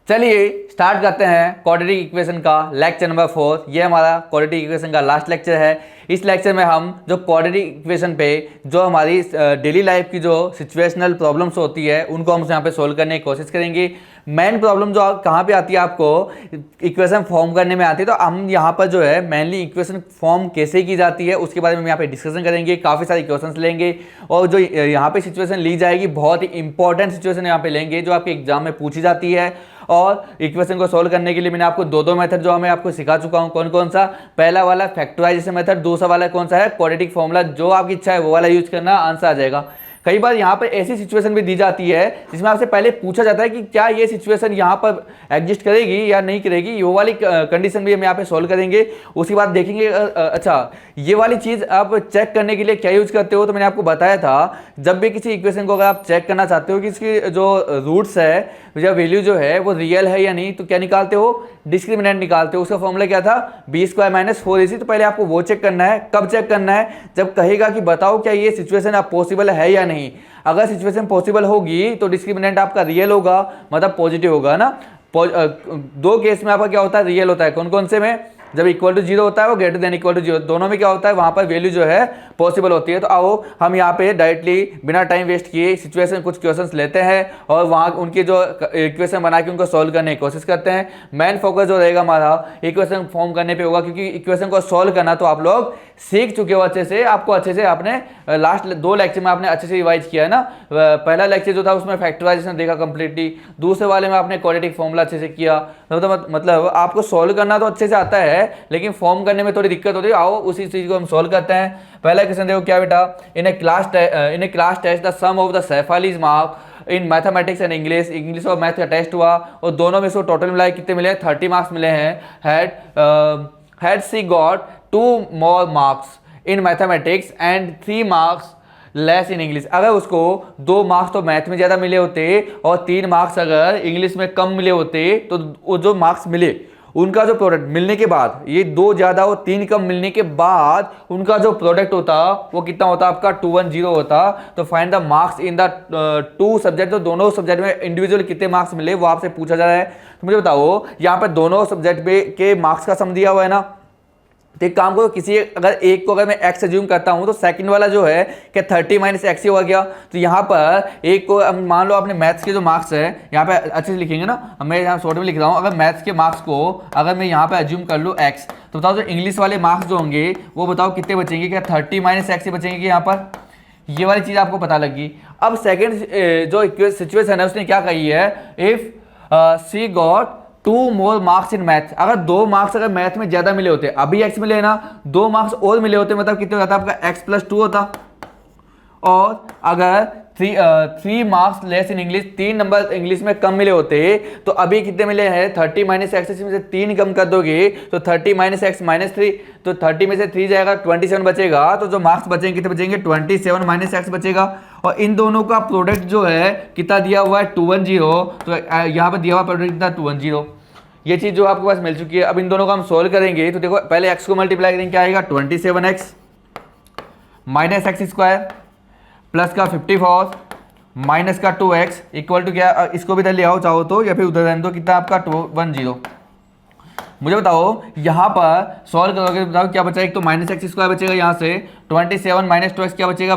चलिए स्टार्ट करते हैं क्वाड्रेटिक इक्वेशन का लेक्चर नंबर 4। ये हमारा क्वाड्रेटिक इक्वेशन का लास्ट लेक्चर है। इस लेक्चर में हम जो क्वाड्रेटिक इक्वेशन पे जो हमारी डेली लाइफ की जो सिचुएशनल प्रॉब्लम्स होती है उनको हम यहाँ पे सोल्व करने की कोशिश करेंगे। मेन प्रॉब्लम जो कहाँ पे आती है, आपको इक्वेशन फॉर्म करने में आती है। तो हम यहाँ पर जो है मेनली इक्वेशन फॉर्म कैसे की जाती है उसके बारे में यहाँ पे डिस्कशन करेंगे। काफ़ी सारे इक्वेशंस लेंगे और जो यहाँ पे सिचुएशन ली जाएगी बहुत ही इंपॉर्टेंट सिचुएशन यहाँ पे लेंगे जो आपके एग्जाम में पूछी जाती है। और इक्वेशन को सोल्व करने के लिए मैंने आपको दो मेथड जो मैं आपको सिखा चुका हूं। कौन कौन सा? पहला वाला फैक्टराइजेशन मेथड, दूसरा वाला कौन सा है? Quadratic formula. जो आपकी इच्छा है वो वाला यूज करना, आंसर आ जाएगा। कई बार यहाँ पर ऐसी सिचुएशन भी दी जाती है जिसमें आपसे पहले पूछा जाता है कि क्या ये सिचुएशन यहाँ पर एग्जिस्ट करेगी या नहीं करेगी। वो वाली कंडीशन भी हम यहाँ पे सोल्व करेंगे। उसके बाद देखेंगे अच्छा ये वाली चीज़ आप चेक करने के लिए क्या यूज करते हो। तो मैंने आपको बताया था जब भी किसी इक्वेशन को अगर आप चेक करना चाहते हो कि इसकी जो रूट्स है या वैल्यू जो है वो रियल है या नहीं, तो क्या निकालते हो? डिस्क्रिमिनेंट निकालते हो। उसका फॉर्मूला क्या था? b² - 4ac। तो पहले आपको वो चेक करना है। कब चेक करना है? जब कहेगा कि बताओ क्या ये सिचुएशन आप पॉसिबल है या नहीं। अगर सिचुएशन पॉसिबल होगी तो डिस्क्रिमिनेंट आपका रियल होगा, मतलब पॉजिटिव होगा ना। दो केस में आपका क्या होता है? रियल होता है। कौन कौन से में? जब इक्वल टू 0 होता है वो ग्रेटर देन इक्वल टू 0, दोनों में क्या होता है? वहां पर वैल्यू जो है पॉसिबल होती है। तो आओ हम यहाँ पे डायरेक्टली बिना टाइम वेस्ट किए सिचुएशन कुछ क्वेश्चंस लेते हैं और वहाँ उनकी जो इक्वेशन बना के उनको सॉल्व करने की कोशिश करते हैं। मेन फोकस जो रहेगा हमारा इक्वेशन फॉर्म करने पे होगा, क्योंकि इक्वेशन को सॉल्व करना तो आप लोग सीख चुके हो अच्छे से। आपको अच्छे से आपने लास्ट 2 लेक्चर में आपने अच्छे से रिवाइज किया है ना। पहला लेक्चर जो था उसमें फैक्टराइजेशन देखा कंप्लीटली, दूसरे वाले में आपने क्वाड्रेटिक फॉर्मूला अच्छे से किया। मतलब आपको सॉल्व करना तो अच्छे से आता है लेकिन फॉर्म करने में थोड़ी दिक्कत होती है। आओ उसी चीज को हम सॉल्व करते हैं। पहला क्वेश्चन देखो क्या बेटा, in a class test the sum of the Shefali's mark in mathematics and English और मैथ का टेस्ट हुआ और दोनों में से टोटल मिलाए कितने मिले? 30 मार्क्स मिले हैं। Had she got 2 more marks in mathematics and 3 marks less in English. अगर उसको 2 मार्क्स तो मैथ में ज़्यादा मिले होते और 3 मार्क्स अगर इंग्लिश में कम मिले होते तो वो जो मार्क्स मिले उनका जो प्रोडक्ट मिलने के बाद, ये 2 ज़्यादा और 3 कम मिलने के बाद उनका जो प्रोडक्ट होता वो कितना होता? आपका 210 होता। तो find the marks in the 2 subject. तो दोनों सब्जेक्ट में इंडिविजुअल कितने मार्क्स मिले वो आपसे पूछा जा रहा है। तो मुझे बताओ यहाँ पर दोनों सब्जेक्ट के मार्क्स का सम दिया हुआ है ना। तो एक काम करो, किसी अगर एक को अगर मैं x एज्यूम करता हूं तो सेकंड वाला जो है क्या 30 - x ही होगा क्या? तो यहाँ पर एक को मान लो आपने मैथ्स के जो मार्क्स है यहाँ पे अच्छे से लिखेंगे ना, मैं यहाँ शॉर्ट में लिख रहा हूँ। अगर मैथ्स के मार्क्स को अगर मैं यहाँ पे एज्यूम कर लूँ x, तो बताओ जो इंग्लिश वाले मार्क्स जो होंगे वो बताओ कितने बचेंगे? क्या 30 - x ही बचेंगे यहाँ पर? ये वाली चीज़ आपको पता लगी। अब सेकेंड जो सिचुएशन है उसने क्या कही है? If she got 2 more marks in math. अगर 2 मार्क्स अगर मैथ में ज्यादा मिले होते, अभी x मिले ना, 2 मार्क्स और मिले होते, मतलब कितने होता आपका? x + 2 होता। और अगर 3 marks less in English, 3 number English में कम मिले होते तो अभी कितने मिले हैं? 30 - x। में से 3 कम कर दोगे तो 30 - x - 3, तो 30 में से 3 जाएगा 27 बचेगा। तो जो मार्क्स बचेंगे कितने बचेंगे? 27 - x बचेगा। और इन दोनों का प्रोडक्ट जो है कितना दिया हुआ है? 210। तो यहाँ पर दिया हुआ प्रोडक्ट कितना? 210। ये चीज़ जो आपके पास मिल चुकी है। अब इन दोनों को हम सोल्व करेंगे तो देखो पहले x को मल्टीप्लाई करेंगे, क्या आएगा? 27x - x² प्लस का 54 माइनस का 2x इक्वल टू क्या? इसको भी इधर ले आओ चाहो तो, या फिर उधर रहने दो। कितना आपका? 210। मुझे बताओ यहाँ पर सॉल्व करोगे, बताओ क्या बचा? एक तो -x² बचेगा यहाँ से, 27 - 2x क्या बचेगा?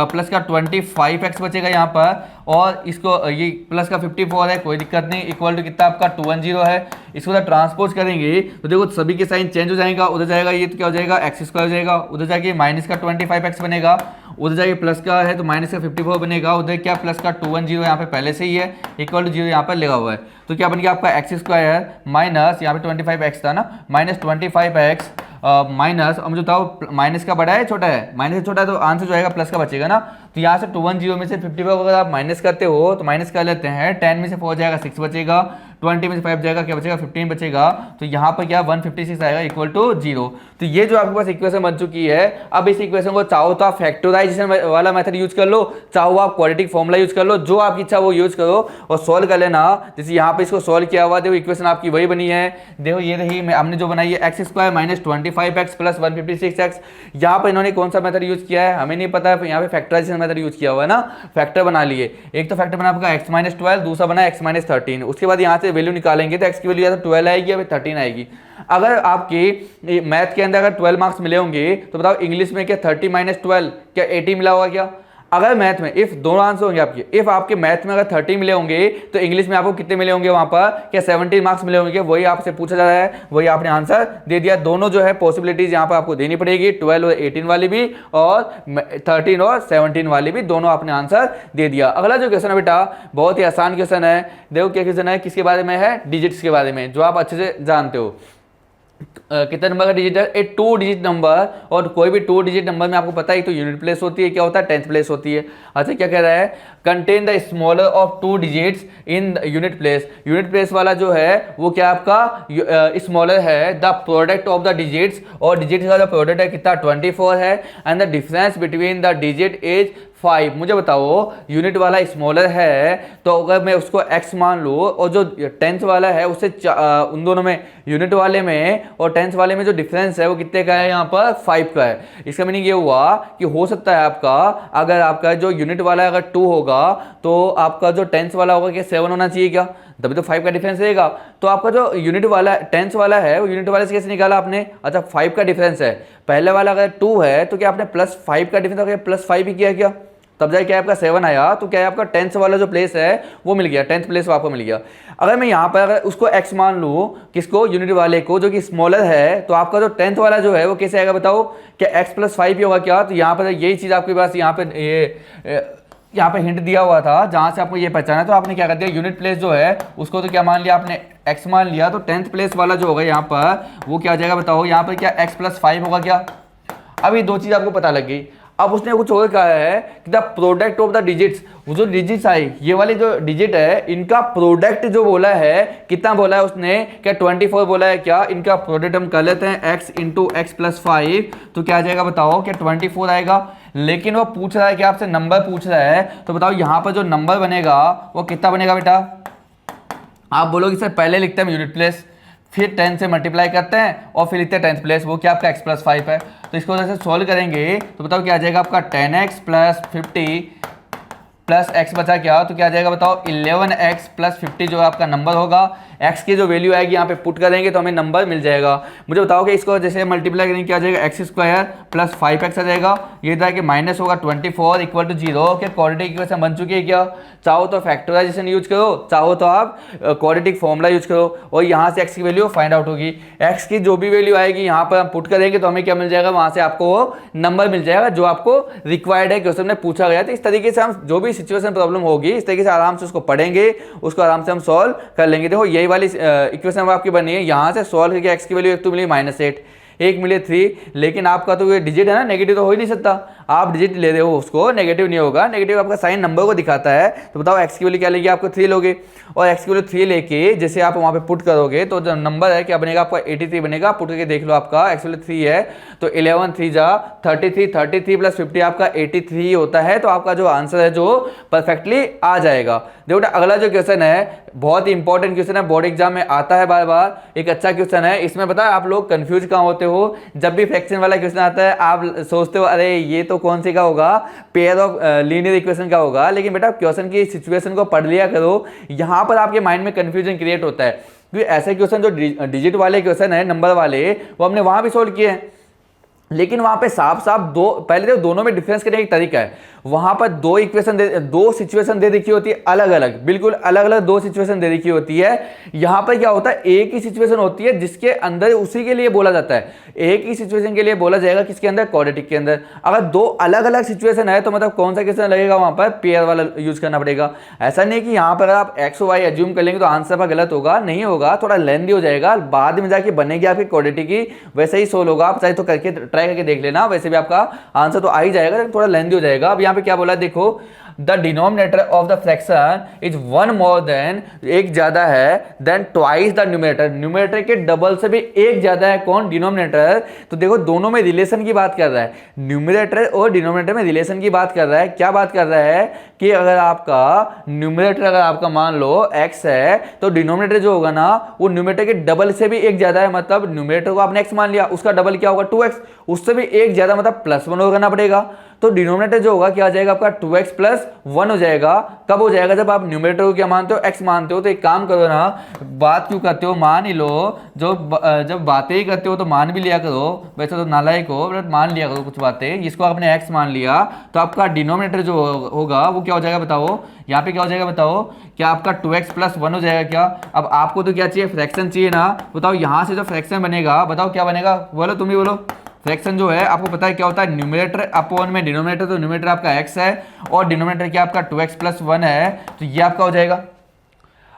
प्लस का 25x बचेगा यहाँ पर। और इसको ये प्लस का 54 है, कोई दिक्कत नहीं, इक्वल टू कितना आपका? 210 है। इसको जब ट्रांसपोज करेंगे तो देखो सभी के साइन चेंज हो जाएगा। उधर जाएगा ये तो क्या हो जाएगा? x² हो जाएगा। उधर जाके माइनस का 25x बनेगा। उधर जाके प्लस का है तो माइनस का 54 बनेगा। उधर क्या? प्लस का 210 यहाँ पे पहले से ही है, इक्वल टू 0 यहाँ पर लगा हुआ है। तो क्या बन गया आपका? x² माइनस यहाँ पे 25x था ना, -25x माइनस, अब मुझे बताओ माइनस का बड़ा है छोटा है? माइनस से छोटा है तो आंसर जो आएगा प्लस का बचेगा ना। तो यहाँ से 210 में से 55 अगर आप माइनस करते हो तो माइनस कर लेते हैं, 10 में से 4 जाएगा 6 बचेगा, 20 में से 5 जाएगा क्या बचेगा? 15 बचेगा। तो यहाँ पर क्या? 156 आएगा इक्वल टू 0। तो ये जो आपके पास इक्वेशन बन चुकी है। अब इस इक्वेशन को चाहो तो आप फैक्टराइजेशन वाला मेथड यूज कर लो, चाहो आप क्वाड्रेटिक फॉर्मूला यूज कर लो, जो आपकी इच्छा वो यूज करो और सोल्व कर लेना। जैसे यहाँ पे इसको सोल्व किया हुआ, देखो इक्वेशन आपकी वही बनी है। देखो ये रही हमने जो बनाई है, x² - 25x + 156x। यहाँ पर इन्होंने कौन सा मेथड यूज किया है हमें नहीं पता है, यहाँ पे फैक्टराइजेशन मेथड यूज किया हुआ है ना। फैक्टर बना लिए, एक तो फैक्टर बना आपका x - 12, दूसरा बना x - 13। उसके बाद यहाँ से से वैल्यू निकालेंगे तो x की वैल्यू या तो 12 आएगी या फिर 13 आएगी। अगर आपकी मैथ के अंदर अगर 12 मार्क्स मिले होंगे तो बताओ इंग्लिश में क्या 30 - 12 क्या 80 मिला होगा क्या? अगर मैथ में इफ दोनों आंसर होंगे आपके, इफ आपके मैथ में अगर 30 मिले होंगे तो इंग्लिश में आपको कितने मिले होंगे वहां पर, क्या 17 मार्क्स मिले होंगे? वही आपसे पूछा जा रहा है, वही आपने आंसर दे दिया। दोनों जो है पॉसिबिलिटीज यहाँ पर आपको देनी पड़ेगी, 12 और 18 वाली भी और 13 और 17 वाली भी, दोनों आपने आंसर दे दिया। अगला जो क्वेश्चन है बेटा बहुत ही आसान क्वेश्चन है। देखो क्या क्वेश्चन है, किसके बारे में है? डिजिट्स के बारे में, जो आप अच्छे से जानते हो। कितने नंबर का डिजिट है? एक 2 डिजिट नंबर, और कोई भी 2 डिजिट नंबर में आपको पता है तो यूनिट प्लेस होती है, क्या होता है? 10th प्लेस होती है। अच्छा क्या कह रहा है? Contain the smaller of 2 digits in unit place. Unit place वाला जो है वो क्या आपका स्मॉलर है, the product of the digits, और डिजिट का जो प्रोडक्ट है कितना? 24 है, and the difference between the digit is 5। मुझे बताओ यूनिट वाला स्मॉलर है तो अगर मैं उसको x मान लूँ और जो 10th वाला है उससे उन दोनों में, यूनिट वाले में और 10th वाले में जो डिफरेंस है वो कितने का है? यहाँ पर 5 का है। इसका मीनिंग ये हुआ कि हो सकता है आपका, अगर आपका जो यूनिट वाला अगर 2 होगा तो आपका जो 10th वाला होगा क्या 7 होना चाहिए क्या? तभी तो 5 का डिफरेंस रहेगा। तो आपका जो यूनिट वाला 10th वाला है वो यूनिट वाले से कैसे निकाला आपने? अच्छा 5 का डिफरेंस है, पहले वाला अगर 2 है तो क्या आपने +5 का डिफरेंस +5 ही किया क्या? तब जाए क्या आपका 7 आया, तो क्या है आपका 10th वाला जो प्लेस है वो मिल गया, 10th प्लेस आपको मिल गया। अगर मैं यहाँ पर अगर उसको x मान लूँ, किसको? यूनिट वाले को, जो कि स्मॉलर है, तो आपका जो 10th वाला जो है वो कैसे आएगा बताओ? क्या x +5 ही होगा क्या? तो यहाँ पर यही चीज़ आपके पास यहाँ पे हिंट दिया हुआ था जहाँ से आपको ये पहचाना, तो आपने क्या कर दिया, यूनिट प्लेस जो है उसको तो क्या मान लिया आपने? x मान लिया। तो 10th प्लेस वाला जो होगा यहाँ पर वो क्या हो जाएगा बताओ? यहाँ पर क्या x +5 होगा क्या? अब ये दो चीज़ आपको पता लग गई। अब उसने कुछ और कहा है कि the product of the digits, वो जो डिजिट्स आई, ये वाली जो डिजिट है इनका प्रोडक्ट जो बोला है, कितना बोला है उसने? क्या 24 बोला है क्या? इनका प्रोडक्ट हम कर लेते हैं x × x +5, तो क्या आ जाएगा बताओ? क्या 24 आएगा। लेकिन वो पूछ रहा है कि आपसे नंबर पूछ रहा है, तो बताओ यहाँ पर जो नंबर बनेगा वो कितना बनेगा बेटा? आप बोलोगे सर पहले लिखते हैं यूनिट प्लेस, फिर 10 से मल्टीप्लाई करते हैं और फिर लिखते हैं 10th प्लेस, वो क्या आपका x +5 है। तो इसको जैसे सॉल्व करेंगे तो बताओ क्या आ जाएगा आपका? 10x + 50 प्लस x बचा क्या? तो क्या आ जाएगा बताओ? 11x + 50 जो आपका नंबर होगा। x की जो वैल्यू आएगी यहाँ पे पुट करेंगे तो हमें नंबर मिल जाएगा। मुझे बताओ कि इसको जैसे मल्टीप्लाई करेंगे क्या आ जाएगा? x² + 5x आ जाएगा। ये था कि माइनस होगा 24 = 0। क्या क्वाड्रेटिक इक्वेशन बन चुकी है क्या? चाहो तो फैक्टराइजेशन यूज करो, चाहो तो आप क्वाड्रेटिक फॉर्मूला यूज करो, और यहाँ से x की वैल्यू फाइंड आउट होगी। x की जो भी वैल्यू आएगी यहाँ पर हम पुट करेंगे तो हमें क्या मिल जाएगा? वहाँ से आपको नंबर मिल जाएगा जो आपको रिक्वायर्ड है, क्वेश्चन में पूछा गया। तो इस तरीके से हम जो भी सिचुएशन प्रॉब्लम होगी इस तरीके से आराम से उसको पढ़ेंगे, उसको आराम से हम सॉल्व कर लेंगे। देखो यही वाली इक्वेशन आपकी बनी है, यहाँ से सॉल्व करके x की वैल्यू एक तो मिली -8, एक मिले 3, लेकिन आपका तो ये डिजिट है ना, नेगेटिव तो हो ही नहीं सकता। आप डिजिट ले रहे हो उसको, नेगेटिव नहीं होगा, नेगेटिव आपका साइन नंबर को दिखाता है। तो बताओ x की वैल्यू क्या लेगी? आपको 3 लोगे, और x की वैल्यू 3 लेके जैसे आप वहाँ पे पुट करोगे तो जो नंबर है क्या बनेगा आपका? 83 बनेगा। पुट करके देख लो, आपका x की वैल्यू 3 है तो 11 3 जा 33, 33 + 50 आपका 83 होता है। तो आपका जो आंसर है जो परफेक्टली आ जाएगा। देखो अगला जो क्वेश्चन है बहुत ही इंपॉर्टेंट क्वेश्चन है, बोर्ड एग्जाम में आता है बार बार, एक अच्छा क्वेश्चन है। इसमें पता है आप लोग कंफ्यूज कहाँ होते हो? जब भी फ्रैक्शन वाला क्वेश्चन आता है आप सोचते हो अरे ये तो कौन सी का होगा? पेयर ऑफ लीनियर इक्वेशन का होगा। लेकिन बेटा क्वेश्चन की सिचुएशन को पढ़ लिया करो, यहाँ पर आपके माइंड में कंफ्यूजन क्रिएट होता है। क्योंकि ऐसे क्वेश्चन जो डिजिट वाले क्वेश्चन है, नंबर वाले, वो हमने वहाँ भी सोल्व किए हैं, लेकिन वहां पे साफ साफ दो, पहले तो दोनों में डिफरेंस करने का एक तरीका है। वहां पर दो सिचुएशन दे रखी होती है अलग अलग, बिल्कुल अलग अलग दो सिचुएशन दे रखी होती है। यहां पर क्या होता है? एक ही सिचुएशन होती है जिसके अंदर उसी के लिए बोला जाता है, एक ही सिचुएशन के लिए बोला जाएगा, किसके अंदर? क्वाड्रेटिक के अंदर। अगर दो अलग अलग सिचुएशन है तो मतलब कौन सा क्वेश्चन लगेगा? वहां पर पेयर वाला यूज करना पड़ेगा। ऐसा नहीं कि यहाँ पर आप एक्स वाई एज्यूम कर लेंगे तो आंसर पर गलत होगा, नहीं होगा, थोड़ा लेंथी हो जाएगा, बाद में जाके बनेगी आपकी क्वाड्रेटिक की, वैसे ही सोल्व होगा। आप चाहे तो करके ट्राई करके देख लेना, वैसे भी आपका आंसर तो आ ही जाएगा, थोड़ा लेंथी हो जाएगा। अब यहाँ पे क्या बोला है देखो, the denominator of the fraction is 1 more then, एक ज्यादा है, then twice the numerator, numerator के डबल से भी एक ज्यादा है। कौन? डिनोमिनेटर। तो देखो दोनों में रिलेशन की बात कर रहा है, न्यूमरेटर और डिनोमिनेटर में रिलेशन की बात कर रहा है। क्या बात कर रहा है कि अगर आपका न्यूमरेटर अगर आपका मान लो x है तो डिनोमिनेटर जो होगा ना वो न्यूमरेटर के डबल से भी एक ज्यादा है। मतलब न्यूमरेटर को आपने x मान लिया, उसका डबल क्या होगा? 2x, उससे भी एक ज्यादा, मतलब +1 करना पड़ेगा। तो डिनोमिनेटर जो होगा क्या आ जाएगा आपका 2x प्लस 1 हो जाएगा। कब हो जाएगा? जब आप न्यूमरेटर को क्या मानते हो? x मानते हो। तो एक काम करो ना, बात क्यों करते हो, मान ही लो। जब बातें ही करते हो तो मान भी लिया करो। वैसे तो नालायक हो, बट मान लिया करो कुछ बातें। जिसको आपने x मान लिया तो आपका डिनोमिनेटर जो होगा वो क्या हो जाएगा बताओ? यहाँ पे क्या हो जाएगा बताओ? क्या आपका 2x प्लस 1 हो जाएगा क्या? अब आपको तो क्या चाहिए? फ्रैक्शन चाहिए ना। बताओ यहाँ से जो फ्रैक्शन बनेगा, बताओ क्या बनेगा? बोलो, तुम ही बोलो। फ्रैक्शन जो है आपको पता है क्या होता है? न्यूमरेटर अपॉन में डिनोमिनेटर। तो न्यूमरेटर आपका x है और डिनोमिनेटर क्या आपका 2x प्लस 1 है। तो ये आपका हो जाएगा।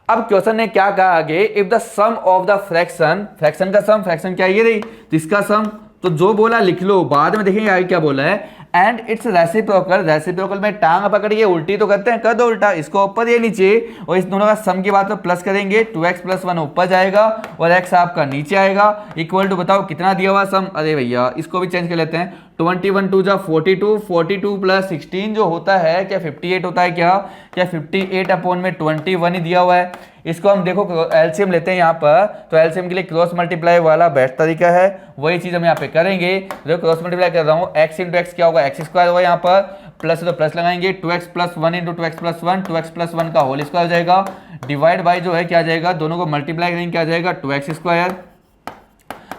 अब क्वेश्चन ने क्या कहा आगे? If the sum of the fraction, fraction का सम, फ्रैक्शन क्या ये रही, तो इसका सम, तो जो बोला लिख लो, बाद में देखेंगे आगे क्या बोला है। एंड इट्स रेसिप्रोकल, रेसिप्रोकल में टांग पकड़ के उल्टी तो करते हैं, कर दो उल्टा, इसको ऊपर ये नीचे, और इस दोनों का सम की बात तो प्लस करेंगे, 2x प्लस 1 ऊपर जाएगा और x आपका नीचे आएगा। इक्वल टू बताओ कितना दिया हुआ सम? अरे भैया इसको भी चेंज कर लेते हैं। 21 2 जा 42, 42 प्लस 16 जो होता है क्या 58 होता है क्या? क्या 58 अपॉन में 21 ही दिया हुआ है। इसको हम देखो एलसीएम लेते हैं यहाँ पर, तो एलसीएम के लिए क्रॉस मल्टीप्लाई वाला बेस्ट तरीका है, वही चीज हम यहाँ पे करेंगे। जो क्रॉस मल्टीप्लाई कर रहा हूँ, x इंटू एक्स क्या होगा? एक्स स्क्वायर होगा, यहाँ पर प्लस तो प्लस लगाएंगे, 2x plus 1 into 2x plus 1, 2x plus 1 का होल स्क्वायर हो जाएगा, डिवाइड बाई जो है क्या आ जाएगा? दोनों को मल्टीप्लाई करेंगे, क्या आ जाएगा? 2x स्क्वायर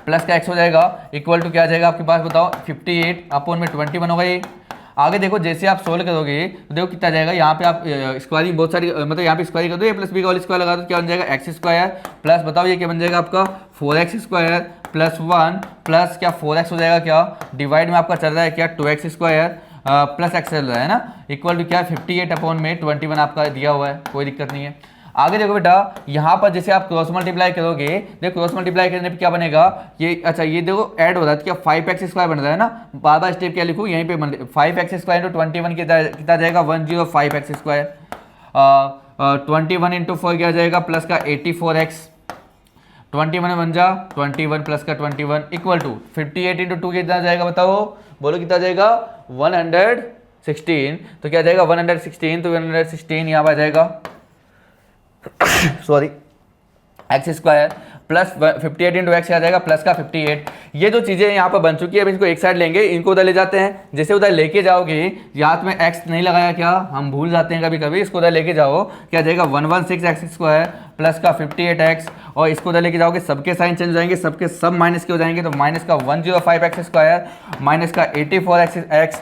प्लस का x हो जाएगा, इक्वल टू क्या आ जाएगा आपके पास बताओ? 58 अपॉन में 21 होगा ये। आगे देखो जैसे आप सोल्व करोगे तो देखो कितना जाएगा। यहाँ पे आप स्क्वायरिंग बहुत सारी, मतलब यहाँ पे स्क्वायरिंग कर दो, ए प्लस बी का होल स्क्वायर लगा दो, क्या बन जाएगा? एक्स स्क्वायर प्लस बताओ ये क्या बन जाएगा आपका? 4x स्क्वायर प्लस 1 प्लस क्या 4x हो जाएगा क्या? डिवाइड में आपका चल रहा है क्या? 2x स्क्वायर प्लस एक्स चल रहा है ना, इक्वल टू क्या? 58 अपॉन में 21 आपका दिया हुआ है, कोई दिक्कत नहीं है। आगे देखो बेटा, यहाँ पर जैसे आप क्रॉस मल्टीप्लाई करोगे, देखो क्रॉस मल्टीप्लाई करने पे क्या बनेगा? ये अच्छा ये देखो ऐड हो रहा है, क्या 5x स्क्वायर बन रहा है ना। बार बार स्टेप क्या लिखूँ यहीं पे? 5x स्क्वायर इंटू 21 कितना जाएगा? 105x square. 21 इंटू 4 क्या जाएगा? प्लस का 84x, 21 बन जा 21 प्लस का 21 इक्वल टू 58 इंटू 2 कितना जाएगा बताओ? बोलो कितना जाएगा? 116। तो क्या जाएगा? 116, तो 116 यहाँ पर आ जाएगा sorry X square plus 58 into X आ जाएगा प्लस का 58। ये जो चीज़ें यहाँ पर बन चुकी है, अब इनको एक साइड लेंगे, इनको उधर ले जाते हैं। जैसे उधर लेके जाओगे, याद में एक्स नहीं लगाया क्या? हम भूल जाते हैं कभी कभी। इसको उधर लेके जाओ, क्या जाएगा? 116 एक्स स्क्वायर प्लस का 58x, और इसको उधर लेके जाओगे सबके साइन चेंज हो जाएंगे, सबके सब माइनस के हो जाएंगे। तो माइनस का 105x स्क्वायर माइनस का 84x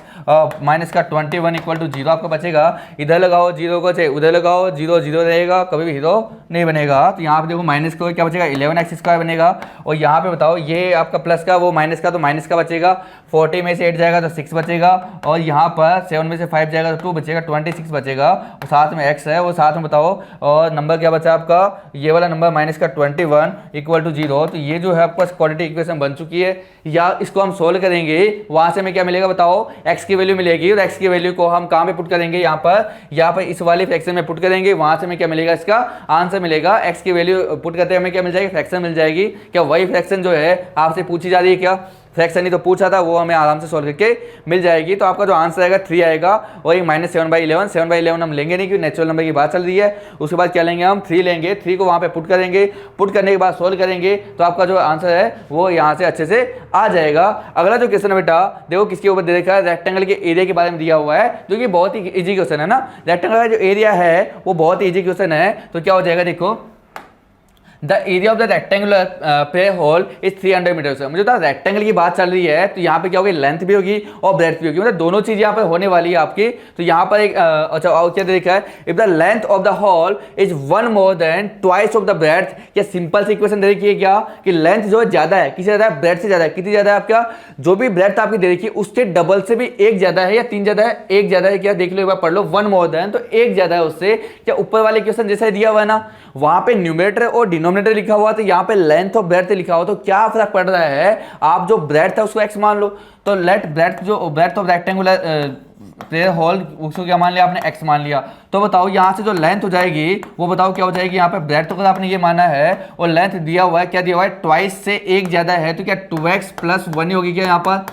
माइनस का 21 इक्वल टू 0 आपका बचेगा। इधर लगाओ जीरो को, चाहे उधर लगाओ, 0 0 रहेगा, कभी भी हीरो नहीं बनेगा। तो यहाँ पे देखो माइनस को क्या बचेगा? 11x स्क्वायर बनेगा। और यहाँ पे बताओ ये आपका प्लस का, वो माइनस का, तो माइनस का बचेगा। 40 में से 8 जाएगा तो 6 बचेगा, और यहाँ पर 7 में से 5 जाएगा तो 2 बचेगा, 26 बचेगा। और साथ में x है, वो साथ में बताओ, और नंबर क्या बचा आपका? ये वाला नंबर माइनस का 21 इक्वल टू 0। तो ये जो है आपके पास क्वाड्रेटिक इक्वेशन बन चुकी है। या इसको हम सोल्व करेंगे, वहां से हमें क्या मिलेगा बताओ? x की वैल्यू मिलेगी, और x की वैल्यू को हम कहाँ पे पुट करेंगे? यहाँ पर इस वाले फ्रैक्शन में पुट करेंगे। वहां से हमें क्या मिलेगा? इसका आंसर मिलेगा। x की वैल्यू पुट करते हमें क्या मिल जाएगी? फ्रैक्शन मिल जाएगी। क्या वही फ्रैक्शन जो है आपसे पूछी जा रही है क्या? फ्रैक्शन ही तो पूछा था, वो हमें आराम से सॉल्व करके मिल जाएगी। तो आपका जो आंसर आएगा 3 आएगा, और ये -7/11। 7/11 हम लेंगे नहीं क्योंकि नेचुरल नंबर की बात चल रही है। उसके बाद क्या लेंगे? हम 3 लेंगे। 3 को वहाँ पे पुट करेंगे, पुट करने के बाद सॉल्व करेंगे, तो आपका जो आंसर है वो यहाँ से अच्छे से आ जाएगा। अगला जो क्वेश्चन है बेटा, देखो किसके ऊपर दे रखा है? रेक्टेंगल के एरिया के बारे में दिया हुआ है, जो कि बहुत ही ईजी क्वेश्चन है ना। रेक्टेंगल का जो एरिया है वो बहुत ही ईजी क्वेश्चन है। तो क्या हो जाएगा देखो, the area of the rectangular play hall is 300 metre. मुझे तो रेक्टेंगल की बात चल रही है, तो यहाँ पे क्या होगी? लेंथ भी होगी और ब्रेड्थ भी होगी, मतलब दोनों चीज यहाँ पे होने वाली है आपकी। तो यहाँ पर एक अच्छा और क्या देखा है? If the length of the hall is 1 more than twice of the breadth. क्या सिंपल सी इक्वेशन दे रखी है क्या? कि लेंथ जो है ज्यादा है, किससे ज्यादा है? ब्रेड्थ से ज्यादा है। कितनी ज्यादा है आपका? जो भी ब्रेड्थ आपकी दे रखी है उससे डबल से भी एक ज्यादा है या 3 ज्यादा है? एक ज्यादा है। क्या देख लो एक बार पढ़ लो, 1 मोर देन, तो एक ज्यादा है उससे। क्या ऊपर वाले क्वेश्चन जैसा दिया हुआ है ना, वहां पे न्यूमरेटर और डिनोमिनेटर लिखा हुआ, तो यहाँ पे लेंथ और ब्रेड्थ लिखा हुआ, तो क्या फर्क पड़ रहा है? आप जो ब्रेड्थ है उसको x मान लो, तो लेट ब्रेड्थ जो breadth of rectangular player hall उसको क्या मान लिया आपने? x मान लिया। तो बताओ यहाँ से जो लेंथ हो जाएगी वो बताओ क्या हो जाएगी? यहाँ पे ब्रेड्थ को आपने ये माना है और लेंथ दिया हुआ है, क्या दिया हुआ है? ट्वाइस से एक ज्यादा है, तो क्या 2x प्लस 1 ही होगी क्या यहाँ पर?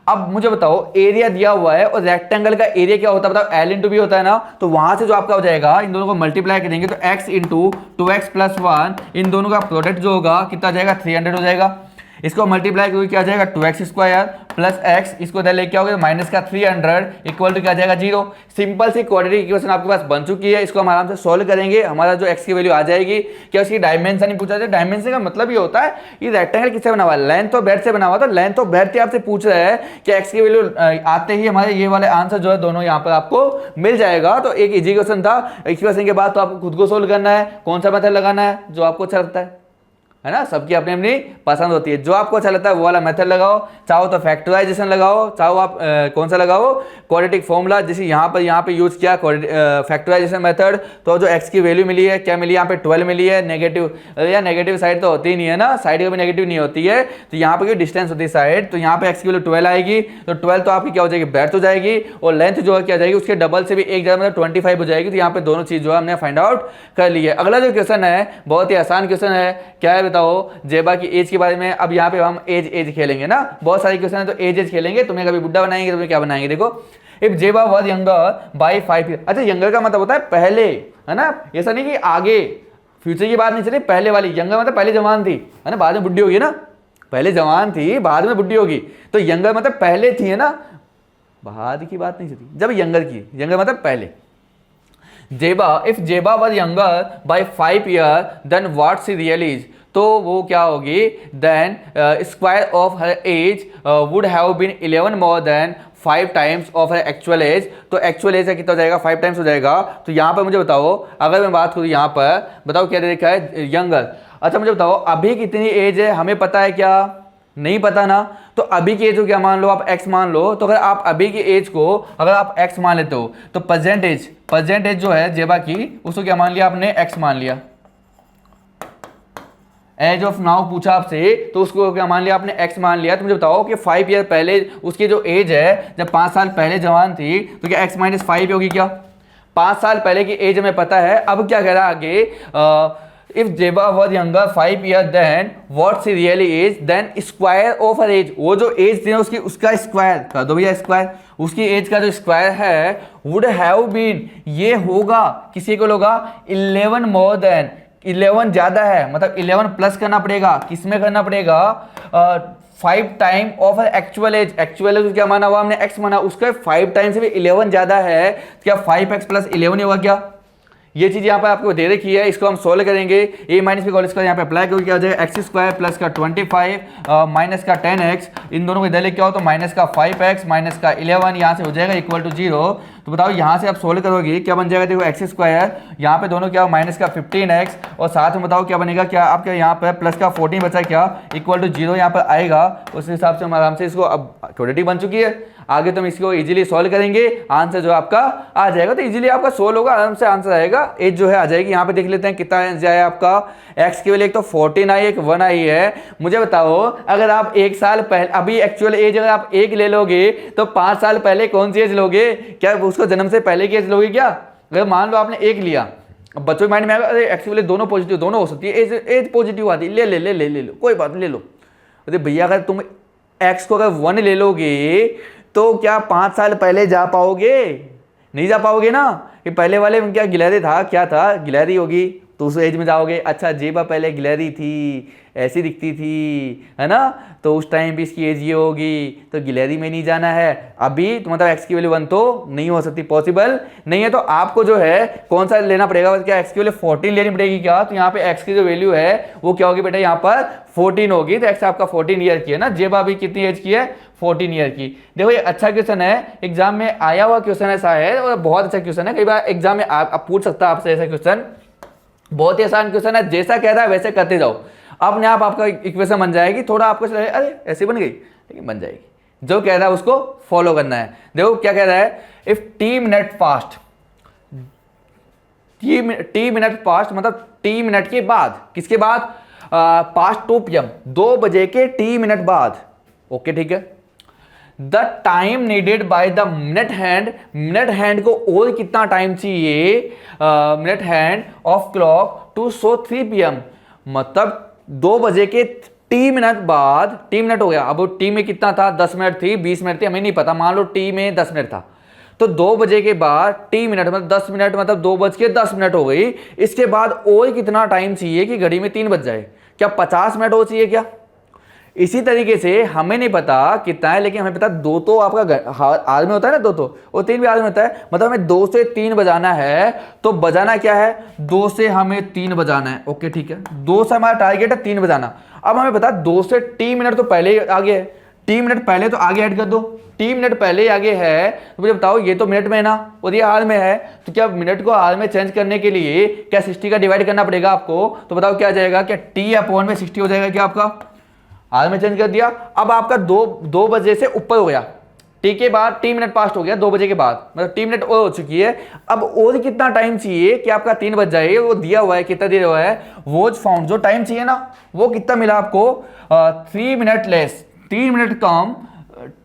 अब मुझे बताओ एरिया दिया हुआ है, और रेक्टेंगल का एरिया क्या होता है बताओ? L इंटू बी होता है ना। तो वहां से जो आपका हो जाएगा, इन दोनों को मल्टीप्लाई करेंगे तो x इंटू 2x प्लस 1, इन दोनों का प्रोडक्ट जो होगा कितना जाएगा? 300 हो जाएगा। इसको मल्टीप्लाई करोगे क्या आ जाएगा 2x² प्लस x, इसको इधर लेके आओगे माइनस का 300 इक्वल टू क्या आ जाएगा 0। सिंपल सी क्वाड्रेटिक इक्वेशन आपके पास बन चुकी है। इसको हम आराम से सॉल्व करेंगे, हमारा जो x की वैल्यू आ जाएगी। क्या उसकी डायमेंशन ही पूछा जाए? डायमेंशन का मतलब ये होता है ये रेक्टेंगल किससे बना हुआ है, लेंथ ऑफ ब्रेड्थ से बना हुआ। तो लेंथ ऑफ ब्रेड्थ आपसे पूछ रहा है कि x की वैल्यू आते ही हमारे ये वाले आंसर जो है दोनों यहाँ पर आपको मिल जाएगा। तो एक इजी क्वेश्चन था। इक्वेशन के बाद तो आपको खुद को सोल्व करना है, कौन सा मेथड लगाना है जो आपको अच्छा लगता है ना। सबकी अपनी अपनी पसंद होती है, जो आपको अच्छा लगता है वो वाला मेथड लगाओ। चाहो तो फैक्टराइजेशन लगाओ, चाहो आप कौन सा लगाओ क्वाड्रेटिक फॉर्मूला, जैसे यहाँ पे यूज किया फैक्टराइजेशन मेथड। तो जो x की वैल्यू मिली है क्या मिली, यहाँ पे 12 मिली है। नेगेटिव या नेगेटिव साइड तो होती ही नहीं है ना, साइड कभी नेगेटिव नहीं होती है। तो यहाँ पे डिस्टेंस होती है साइड, तो यहाँ पे x की वैल्यू 12 आएगी। तो 12 तो आपकी क्या हो जाएगी, ब्रेड्थ हो जाएगी, और लेंथ जो है क्या जाएगी उसके डबल से भी एक ज़्यादा मतलब 25 हो जाएगी। तो यहाँ पे दोनों चीज़ जो है हमने फाइंड आउट कर ली है। अगला जो क्वेश्चन है बहुत ही आसान क्वेश्चन है, क्या है बताओ, जेबा की एज के बारे में। अब यहाँ पे हम एज खेलेंगे ना, बहुत सारे क्वेश्चन है तो एज खेलेंगे। तुम्हें कभी बुढ़ा बनाएंगे, तुम्हें क्या बनाएंगे, देखो if Zeba was younger by 5 year. अच्छा यंगर का मतलब होता है पहले, है ना, ऐसा नहीं कि आगे फ्यूचर की बात नहीं चली, पहले वाली। यंगर मतलब पहले जवान थी, है ना, बाद में बुढ़ी होगी ना। पहले जवान थी बाद में बुढ़ी होगी, तो यंगर मतलब पहले थी, है ना, बाद की बात नहीं चली, जब यंगर की, यंगर मतलब पहले। Zeba, if Zeba was younger by 5 year then what she really is. तो वो क्या होगी, then square of her age would have been 11 more than 5 times of her actual age. तो एक्चुअल एज कितना हो जाएगा, 5 टाइम्स हो जाएगा। तो यहाँ पर मुझे बताओ, अगर मैं बात करूँ यहाँ पर, बताओ क्या देखा है, यंगर। अच्छा मुझे बताओ अभी कितनी एज है, हमें पता है क्या, नहीं पता ना। तो अभी की एज को क्या मान लो आप, x मान लो। तो अगर आप अभी की एज को अगर आप x मान लेते हो तो प्रेजेंट एज जो है जेबा की, उसको क्या मान लिया आपने, x मान लिया। एज ऑफ नाउ पूछा आपसे, तो उसको क्या मान लिया आपने, x मान लिया। तो मुझे बताओ कि 5 ईयर पहले उसकी जो एज है, जब 5 साल पहले जवान थी, तो क्या x माइनस 5 होगी क्या। 5 साल पहले की एज हमें पता है। अब क्या कह रहा है आगे, if Zeba was younger 5 year then what she really is, then square of her age. वो जो एज थी उसकी, उसका स्क्वायर कर दो भैया, स्क्वायर उसकी एज का जो स्क्वायर है वुड हैव बीन, ये होगा किसी को होगा 11 मोर देन, 11 ज्यादा है, मतलब 11 प्लस करना पड़ेगा, किसमें करना पड़ेगा, 5 time of actual as. Actual as क्या माना हुआ हमने, x माना, उसका 5 टाइम से भी 11 ज्यादा है, तो क्या 5x प्लस 11 होगा क्या। ये चीज यहाँ पे आपको दे रखी है, इसको हम सोल्व करेंगे। a माइनस बी कॉलेज का यहाँ पे अप्लाई करोगे क्या हो जाएगा, एक्स स्क्वायर प्लस का 25 माइनस का 10x, इन दोनों को इधर लेके आओ तो माइनस का 5x माइनस का 11 यहाँ से हो जाएगा इक्वल टू 0। तो बताओ यहाँ से आप सोल्व करोगे क्या बन जाएगा, देखो एक्स स्क्वायर, यहाँ पे दोनों क्या माइनस का 15x, और साथ में बताओ क्या बनेगा, क्या आपके यहाँ पे प्लस का 14 बचा क्या इक्वल टू 0 यहाँ पर आएगा। उस हिसाब से हम आराम से इसको, अब क्वाड्रेटिक बन चुकी है, आगे तुम इसको इजीली सॉल्व करेंगे, आंसर जो आपका आ जाएगा। तो इजीली आपका सोल्व होगा, आराम से आंसर आएगा। एज जो है आ जाएगी। यहाँ पे देख लेते हैं कितना एज आया आपका, एक्स की वैल्यू एक तो 14 आई, एक 1 आई है। मुझे बताओ अगर आप 1 साल पहले, अभी एक्चुअल एज अगर आप 1 ले लोगे तो 5 साल पहले कौन सी एज लोगे, क्या उसको जन्म से पहले की एज लोगे क्या। अगर मान लो आपने 1 लिया, अब बच्चों के माइंड में आएगा अरे एक्चुअली दोनों पॉजिटिव, दोनों हो सकती है, एज पॉजिटिव आती है, ले लो कोई बात नहीं, ले लो। अरे भैया अगर तुम एक्स को अगर 1 ले लोगे तो क्या 5 साल पहले जा पाओगे, नहीं जा पाओगे ना। कि पहले वाले में क्या गिलहरी था, क्या था, गिलहरी होगी, तो उस एज में जाओगे। अच्छा जेबा पहले गिलहरी थी, ऐसी दिखती थी, है ना, तो उस टाइम भी इसकी एज ये होगी, तो गिलहरी में नहीं जाना है। अभी तो मतलब एक्स की वैल्यू 1 तो नहीं हो सकती, पॉसिबल नहीं है। तो आपको जो है कौन सा लेना पड़ेगा, क्या एक्स की वैल्यू 14 लेनी पड़ेगी क्या। तो यहाँ पे एक्स की जो वैल्यू है वो क्या होगी बेटा, यहाँ पर 14 होगी। तो एक्स आपका 14 ईयर की है ना, जेबा भी कितनी एज की है, 14 ईयर की। देखो ये अच्छा क्वेश्चन है, एग्जाम में आया हुआ क्वेश्चन ऐसा है, और बहुत अच्छा क्वेश्चन है। कई बार एग्जाम में आप पूछ सकता है आपसे ऐसा क्वेश्चन, बहुत ही आसान क्वेश्चन है, जैसा कह रहा है वैसे करते जाओ, अपने आप आपका इक्वेशन बन जाएगी। थोड़ा आपको अरे ऐसे बन गई, लेकिन बन जाएगी। जो कह रहा है उसको फॉलो करना है। देखो क्या कह रहा है, if T minute past, T minute past मतलब टी मिनट के बाद, किसके बाद, पास्ट 2 PM, 2 बजे के टी मिनट बाद। ओके ठीक है। The time needed by the minute hand को और कितना टाइम चाहिए, minute hand of clock to show 3 PM, मतलब 2 बजे के टी मिनट बाद, टी मिनट हो गया। अब टी में कितना था, 10 मिनट थी, 20 मिनट थी, हमें नहीं पता, मान लो टी में 10 मिनट था, तो 2 बजे के बाद टी मिनट मतलब 10 मिनट मतलब 2:10 हो गई। इसके बाद और कितना टाइम चाहिए कि घड़ी में 3 बज जाए, क्या 50 मिनट और चाहिए क्या। इसी तरीके से हमें नहीं पता कितना है, लेकिन हमें पता 2 तो आपका आर में होता है ना, 2 तो, और 3 भी आर में होता है, मतलब हमें 2 से 3 बजाना है। तो बजाना क्या है, 2 से हमें 3 बजाना है। ओके ठीक है, 2 से हमारा टारगेट है 3 बजाना। अब हमें पता 2 से टी मिनट तो पहले ही आगे है, टी मिनट पहले तो आगे ऐड कर दो, टी मिनट पहले ही आगे है। तो मुझे बताओ ये तो मिनट में है ना, और ये आर में है, तो क्या मिनट को आर में चेंज करने के लिए क्या 60 का डिवाइड करना पड़ेगा आपको? तो बताओ क्या जाएगा, क्या टी अपॉन में 60 हो जाएगा क्या आपका? आर में चेंज कर दिया। अब आपका 2 बजे से ऊपर हो गया, टी के बाद टी मिनट पास्ट हो गया 2 बजे के बाद, मतलब टी मिनट और हो चुकी है। अब और कितना टाइम चाहिए कि आपका 3 बज जाए? वो दिया हुआ है, कितना दिया हुआ है, वो फाउंड जो टाइम चाहिए ना, वो कितना मिला आपको? 3 minute less, 3 minute come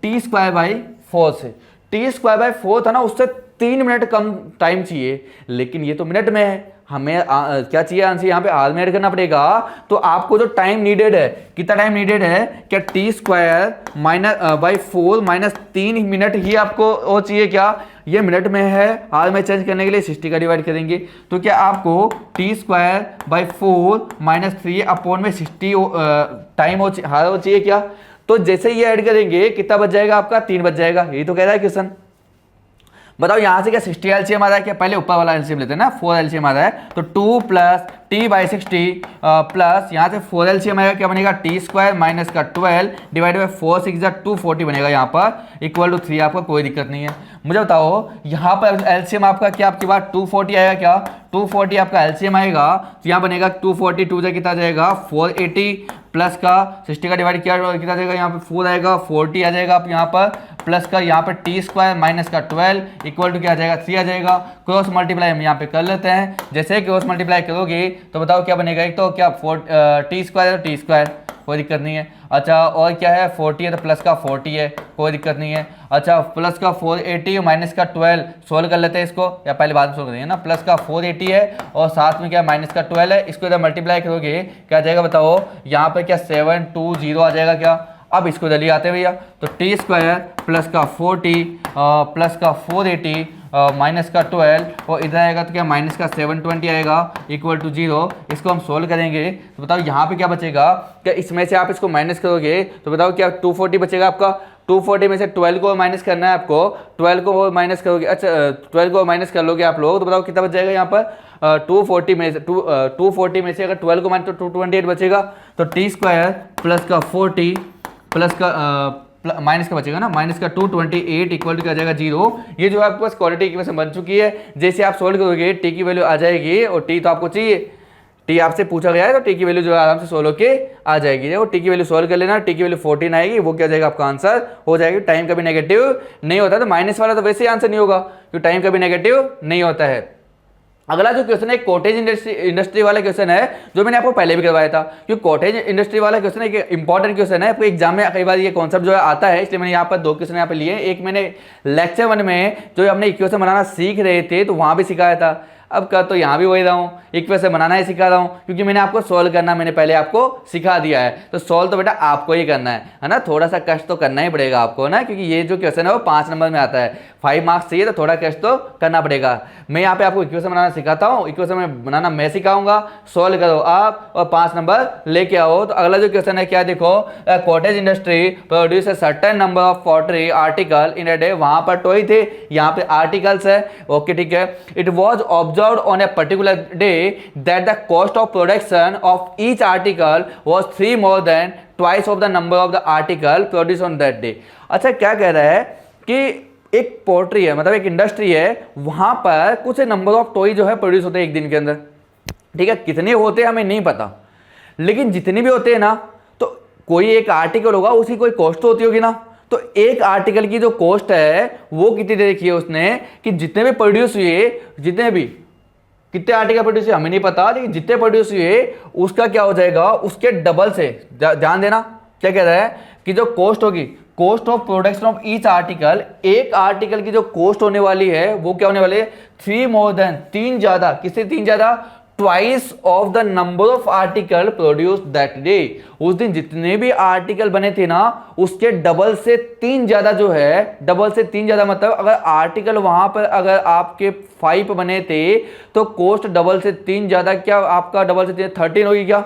T square by 4 से। टी स्क्वायर बाई 4 था ना, उससे 3 मिनट कम टाइम चाहिए, लेकिन ये तो मिनट में है। हमें क्या चाहिए आंसर, यहाँ पे आर में ऐड करना पड़ेगा। तो आपको जो टाइम नीडेड है, कितना टाइम नीडेड है, क्या T square minus by 4 minus 3 minute ही आपको वो चाहिए क्या? ये मिनट में है, आर में चेंज करने के लिए 60 का डिवाइड करेंगे। तो क्या आपको T square by 4 minus 3 upon में 60 टाइम हो चाहिए क्या? तो जैसे ये ऐड करेंगे कितना बच जाएगा आपका? 3 बच जाएगा। यही तो कह रहा है क्वेश्चन। बताओ यहां से क्या 60 एलसीएम आ रहा है क्या? पहले ऊपर वाला एलसीएम लेते हैं ना, 4 एलसीएम आ रहा है, तो 2 प्लस टी बाई 60 प्लस यहाँ से 4 एलसीएम आएगा, क्या बनेगा? टी स्क्वायर माइनस का 12 डिवाइड बाई 4 6 240 बनेगा यहाँ पर, इक्वल टू 3। आपका कोई दिक्कत नहीं है। मुझे बताओ यहाँ पर एलसीएम आपका क्या आपके पास 240 आएगा क्या? 240 आपका एलसीएम आएगा, तो यहाँ बनेगा 240 2 से कितना जाएगा? 480 प्लस का 60 का डिवाइड किया कितना जाएगा? यहाँ पे 4 आएगा, 40 आ जाएगा आप यहाँ पर, प्लस का यहाँ पर टी स्क्वायर माइनस का 12 इक्वल टू क्या आ जाएगा? 3 आ जाएगा। क्रॉस मल्टीप्लाई हम यहाँ पे कर लेते हैं। जैसे क्रॉस मल्टीप्लाई करोगे तो बताओ क्या बनेगा? एक तो क्या टी स्क्वायर है, टी स्क्वायर, कोई दिक्कत नहीं है। अच्छा और क्या है? 40 है तो प्लस का 40 है, कोई दिक्कत नहीं है। अच्छा प्लस का 480 माइनस का 12 सोल्व कर लेते हैं इसको, या पहले बाद में सोल्व करेंगे ना। प्लस का 480 है और साथ में क्या माइनस का 12 है, इसको इधर मल्टीप्लाई करोगे क्या आ जाएगा बताओ? यहाँ पर क्या 720 आ जाएगा क्या? अब इसको जल्दी आते हैं भैया, तो टी स्क्वायर प्लस का 40 प्लस का 480 माइनस का 12 और इधर आएगा तो क्या माइनस का 720 आएगा इक्वल टू 0। इसको हम सोल्व करेंगे तो बताओ यहाँ पे क्या बचेगा? क्या इसमें से आप इसको माइनस करोगे तो बताओ क्या 240 बचेगा आपका? 240 में से 12 को माइनस करना है आपको, 12 को माइनस करोगे, अच्छा 12 को माइनस कर लोगे आप लोग, तो बताओ कितना बच जाएगा यहाँ पर? 240 में से 240 में से अगर 12 को माइनस तो 228 बचेगा। तो टी स्क्वायर प्लस का 40 प्लस का माइनस का बचेगा ना, माइनस का 228 इक्वल टू क्या जाएगा? 0। ये जो आपके पास क्वाड्रेटिक इक्वेशन बन चुकी है। जैसे आप सोल्व करोगे टी की वैल्यू आ जाएगी, और टी तो आपको चाहिए, टी आपसे पूछा गया है तो टी की वैल्यू जो है आराम से सोल्व होके आ जाएगी। वो टी की वैल्यू सोल्व कर लेना, टी की वैल्यू 14 आएगी, वो क्या जाएगा आपका आंसर हो जाएगी। टाइम कभी नेगेटिव नहीं होता, तो माइनस वाला तो वैसे ही आंसर नहीं होगा क्योंकि टाइम कभी नेगेटिव नहीं होता है। अगला जो क्वेश्चन है कॉटेज इंडस्ट्री वाला क्वेश्चन है, जो मैंने आपको पहले भी करवाया था, क्योंकि कॉटेज इंडस्ट्री वाला क्वेश्चन एक इंपॉर्टेंट क्वेश्चन है। आपको एग्जाम में कई बार ये कॉन्सेप्ट जो है आता है, इसलिए मैंने यहाँ पर 2 क्वेश्चन यहाँ पे लिए। एक मैंने लेक्चर 1 में जो हमने इक्वेशन बनाना सीख रहे थे तो वहाँ भी सिखाया था, अब कर तो यहाँ भी वही रहा हूँ, इक्वेशन बनाना ही सिखा रहा हूँ, क्योंकि मैंने आपको सॉल्व करना मैंने पहले आपको सिखा दिया है। तो सॉल्व तो बेटा आपको ही करना है ना, थोड़ा सा कष्ट तो करना ही पड़ेगा आपको ना, क्योंकि ये जो क्वेश्चन है वो 5 नंबर में आता है, 5 मार्क्स चाहिए, तो थोड़ा कष्ट तो करना पड़ेगा। मैं यहाँ पे आपको इक्वेशन बनाना सिखाता हूँ, इक्वेशन में बनाना मैं सिखाऊंगा, सॉल्व करो आप और 5 नंबर लेके आओ। तो अगला जो क्वेश्चन है क्या देखो, cottage industry produce a certain number of pottery article in a day, वहां पर टॉय थे, यहाँ पे आर्टिकल्स है। ओके ठीक है। It was observe on a particular day that the cost of production of each article was 3 more than twice of the number of the article produced on that day। अच्छा क्या कह रहा है कि एक पोल्ट्री है, मतलब एक इंडस्ट्री है, वहां पर कुछ नंबर ऑफ टॉय जो है प्रोड्यूस होते हैं एक दिन के अंदर, ठीक है। कितने होते हैं हमें नहीं पता, लेकिन जितने भी होते हैं ना, तो कोई एक आर्टिकल होगा, उसकी कोई कॉस्ट तो होती होगी ना। तो एक आर्टिकल की जो कॉस्ट है वो कितनी दे रखी है उसने, कि जितने भी प्रोड्यूस हुए, जितने भी कितने आर्टिकल प्रोड्यूस हुए हमें नहीं पता, लेकिन जितने प्रोड्यूस हुए उसका क्या हो जाएगा, उसके डबल से। ध्यान देना क्या कह रहा है कि जो कॉस्ट होगी, cost of production of each article, एक आर्टिकल की जो कॉस्ट होने वाली है वो क्या होने वाली है? 3 more than, 3 ज्यादा, किससे 3 ज्यादा? Twice of the number of article produce that day. उस दिन जितने भी आर्टिकल बने थे ना, उसके डबल से 3 ज्यादा जो है, डबल से 3 ज्यादा, मतलब अगर आर्टिकल वहां पर अगर आपके 5 बने थे तो कॉस्ट डबल से 3 ज्यादा, क्या आपका डबल से 13 होगी क्या?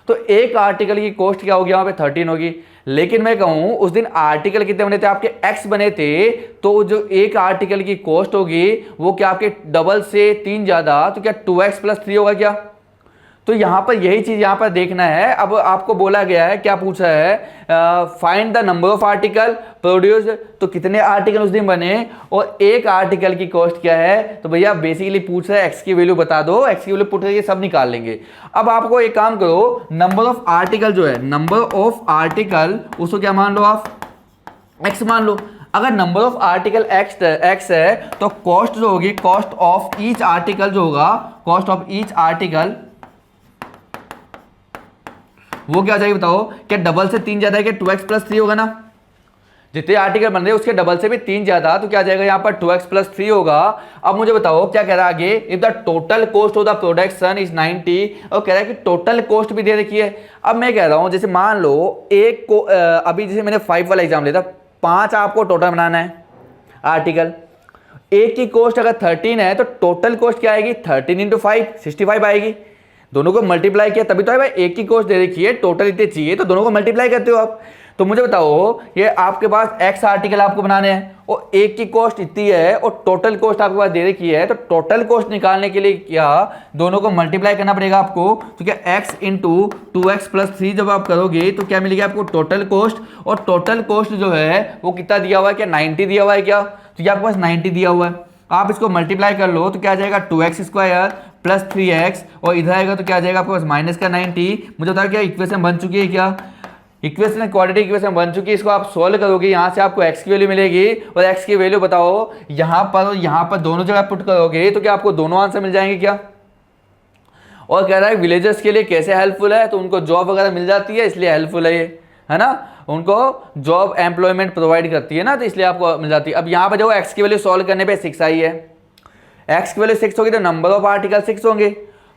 तो एक आर्टिकल की कॉस्ट क्या होगी, यहाँ पे 13 होगी। लेकिन मैं कहूँ उस दिन आर्टिकल कितने बने थे, आपके x बने थे, तो जो एक आर्टिकल की कॉस्ट होगी वो क्या आपके डबल से 3 ज़्यादा, तो क्या 2x + 3 होगा क्या। तो यहाँ पर यही चीज़ यहाँ पर देखना है। अब आपको बोला गया है, क्या पूछा है, find the number of article produce, तो कितने आर्टिकल उस दिन बने और एक आर्टिकल की कॉस्ट क्या है। तो भैया बेसिकली पूछ रहा है एक्स की वैल्यू बता दो, एक्स की वैल्यू पुट करके सब निकाल लेंगे। अब आपको एक काम करो, नंबर ऑफ आर्टिकल जो है, नंबर ऑफ आर्टिकल उसको क्या मान लो आप, एक्स मान लो। अगर नंबर ऑफ आर्टिकल एक्स है तो कॉस्ट जो होगी, कॉस्ट ऑफ ईच आर्टिकल जो होगा, कॉस्ट ऑफ ईच आर्टिकल वो क्या हो जाएगी बताओ। क्या डबल से 3 ज्यादा है, क्या 2x + 3 होगा ना। जितने आर्टिकल बन रहे हैं उसके डबल से भी 3 ज्यादा, तो क्या जाएगा यहाँ पर 2x + 3 होगा। अब मुझे बताओ क्या कह रहा है आगे, if the total cost of the production is 90, और कह रहा है कि टोटल कॉस्ट भी दे रखी है। अब मैं कह रहा हूं जैसे मान लो एक को अभी जैसे मैंने 5 वाला एग्जाम लिया था, 5 आपको टोटल बनाना है आर्टिकल, एक की कॉस्ट अगर 13 है तो टोटल कॉस्ट क्या आएगी, 13 × 5 65 आएगी। दोनों को मल्टीप्लाई किया तभी तो है भाई, एक की कॉस्ट दे रखी है, टोटल इतने चाहिए, तो दोनों को मल्टीप्लाई करते हो आप। तो मुझे बताओ ये आपके पास x आर्टिकल आपको बनाने हैं और एक की कॉस्ट इतनी है और टोटल कॉस्ट आपके पास दे रखी है, तो टोटल कॉस्ट निकालने के लिए क्या दोनों को मल्टीप्लाई करना पड़ेगा आपको। तो क्या x × 2x + 3 जब आप करोगे तो क्या मिलेगा आपको टोटल कॉस्ट, और टोटल कॉस्ट जो है वो कितना दिया हुआ है, क्या 90 दिया हुआ है क्या, तो ये आपके पास 90 दिया हुआ है। आप इसको मल्टीप्लाई कर लो तो क्या आ जाएगा 2x² + 3x, और इधर आएगा तो क्या आ जाएगा आपके पास -90। मुझे बताओ क्या इक्वेशन बन चुकी है, क्या इक्वेशन क्वाड्रेटिक इक्वेशन बन चुकी है। इसको आप सोल्व करोगे, यहाँ से आपको x की वैल्यू मिलेगी, और x की वैल्यू बताओ यहाँ पर और यहाँ पर दोनों जगह पुट करोगे तो क्या आपको दोनों आंसर मिल जाएंगे क्या। और कह रहा है विलेजर्स के लिए कैसे हेल्पफुल है, तो उनको जॉब वगैरह मिल जाती है इसलिए हेल्पफुल है ये, है ना, उनको जॉब एम्प्लॉयमेंट प्रोवाइड करती है ना, तो इसलिए आपको मिल जाती है। अब यहाँ पर जो x की वैल्यू सॉल्व करने पे 6 आई है, x की वैल्यू 6 होगी तो नंबर ऑफ आर्टिकल 6 होंगे,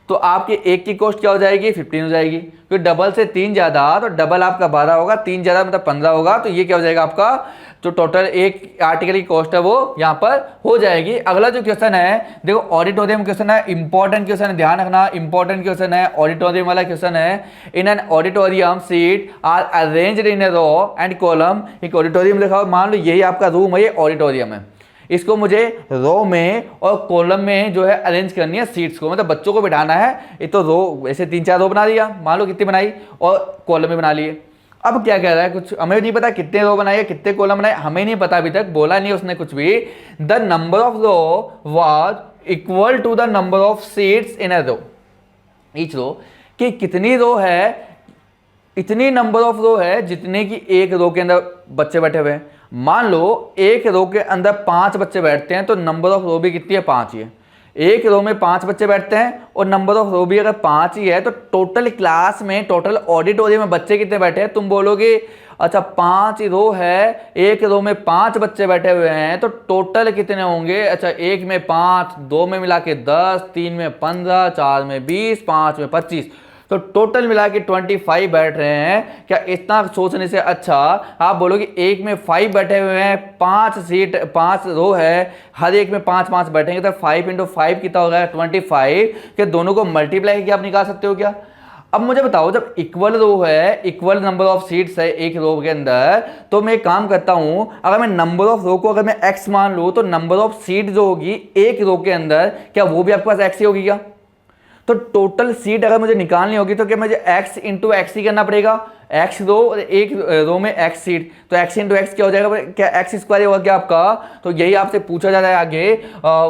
तो आपके एक की कॉस्ट क्या हो जाएगी 15 हो जाएगी, क्योंकि डबल से 3 ज्यादा तो डबल आपका 12 होगा, 3 ज्यादा मतलब 15 होगा, तो ये क्या हो जाएगा आपका जो टोटल एक आर्टिकल की कॉस्ट है वो यहाँ पर हो जाएगी। अगला जो क्वेश्चन है देखो, ऑडिटोरियम क्वेश्चन है, इंपॉर्टेंट क्वेश्चन है, ध्यान रखना इंपॉर्टेंट क्वेश्चन है, ऑडिटोरियम वाला क्वेश्चन है। In an auditorium seat are arranged in a row and column, एक ऑडिटोरियम लिखा हो, मान लो यही आपका रूम है, ये ऑडिटोरियम है, इसको मुझे रो में और कॉलम में जो है अरेंज करनी है सीट्स को, मतलब बच्चों को बिठाना है। ये तो रो ऐसे 3-4 रो बना दिया, मान लो कितनी बनाई, और कॉलम में बना लिए। अब क्या कह रहा है, कुछ हमें नहीं पता कितने रो बनाए है, कितने कॉलम बनाए, हमें नहीं पता, अभी तक बोला नहीं उसने कुछ भी। The number of row was equal to the number of seats in a row, each row, कि कितनी रो है, इतनी नंबर ऑफ रो है जितने की एक रो के अंदर बच्चे बैठे हुए हैं। मान लो एक रो के अंदर 5 बच्चे बैठते हैं तो नंबर ऑफ रो भी कितनी है, 5 ही है। एक रो में 5 बच्चे बैठते हैं और नंबर ऑफ रो भी अगर 5 ही है, तो टोटल क्लास में, टोटल ऑडिटोरियम में बच्चे कितने बैठे हैं, तुम बोलोगे अच्छा 5 रो है, एक रो में 5 बच्चे बैठे हुए हैं, तो टोटल कितने होंगे, अच्छा एक में 5, 2 में मिला के 10, 3 में 15, 4 में 20, 5 में 25, तो टोटल मिला के 25 बैठ रहे हैं। क्या इतना सोचने से अच्छा आप बोलोगे एक में 5 बैठे हुए हैं, 5 सीट 5 रो है, हर एक में 5-5 बैठेंगे, तो 5 × 5 कितना होगा 25। क्या दोनों को मल्टीप्लाई करके आप निकाल सकते हो क्या। अब मुझे बताओ जब इक्वल रो है, इक्वल नंबर ऑफ सीट्स है एक रो के अंदर, तो मैं एक काम करता हूं, अगर मैं नंबर ऑफ रो को अगर मैं x मान लूं, तो नंबर ऑफ सीट जो होगी एक रो के अंदर, क्या वो भी आपके पास x ही होगी क्या। तो टोटल सीट अगर मुझे निकालनी होगी तो क्या मुझे x × x ही करना पड़ेगा, x रो और एक रो में x सीट, तो x × x क्या हो जाएगा, क्या x² होगा क्या आपका। तो यही आपसे पूछा जा रहा है आगे,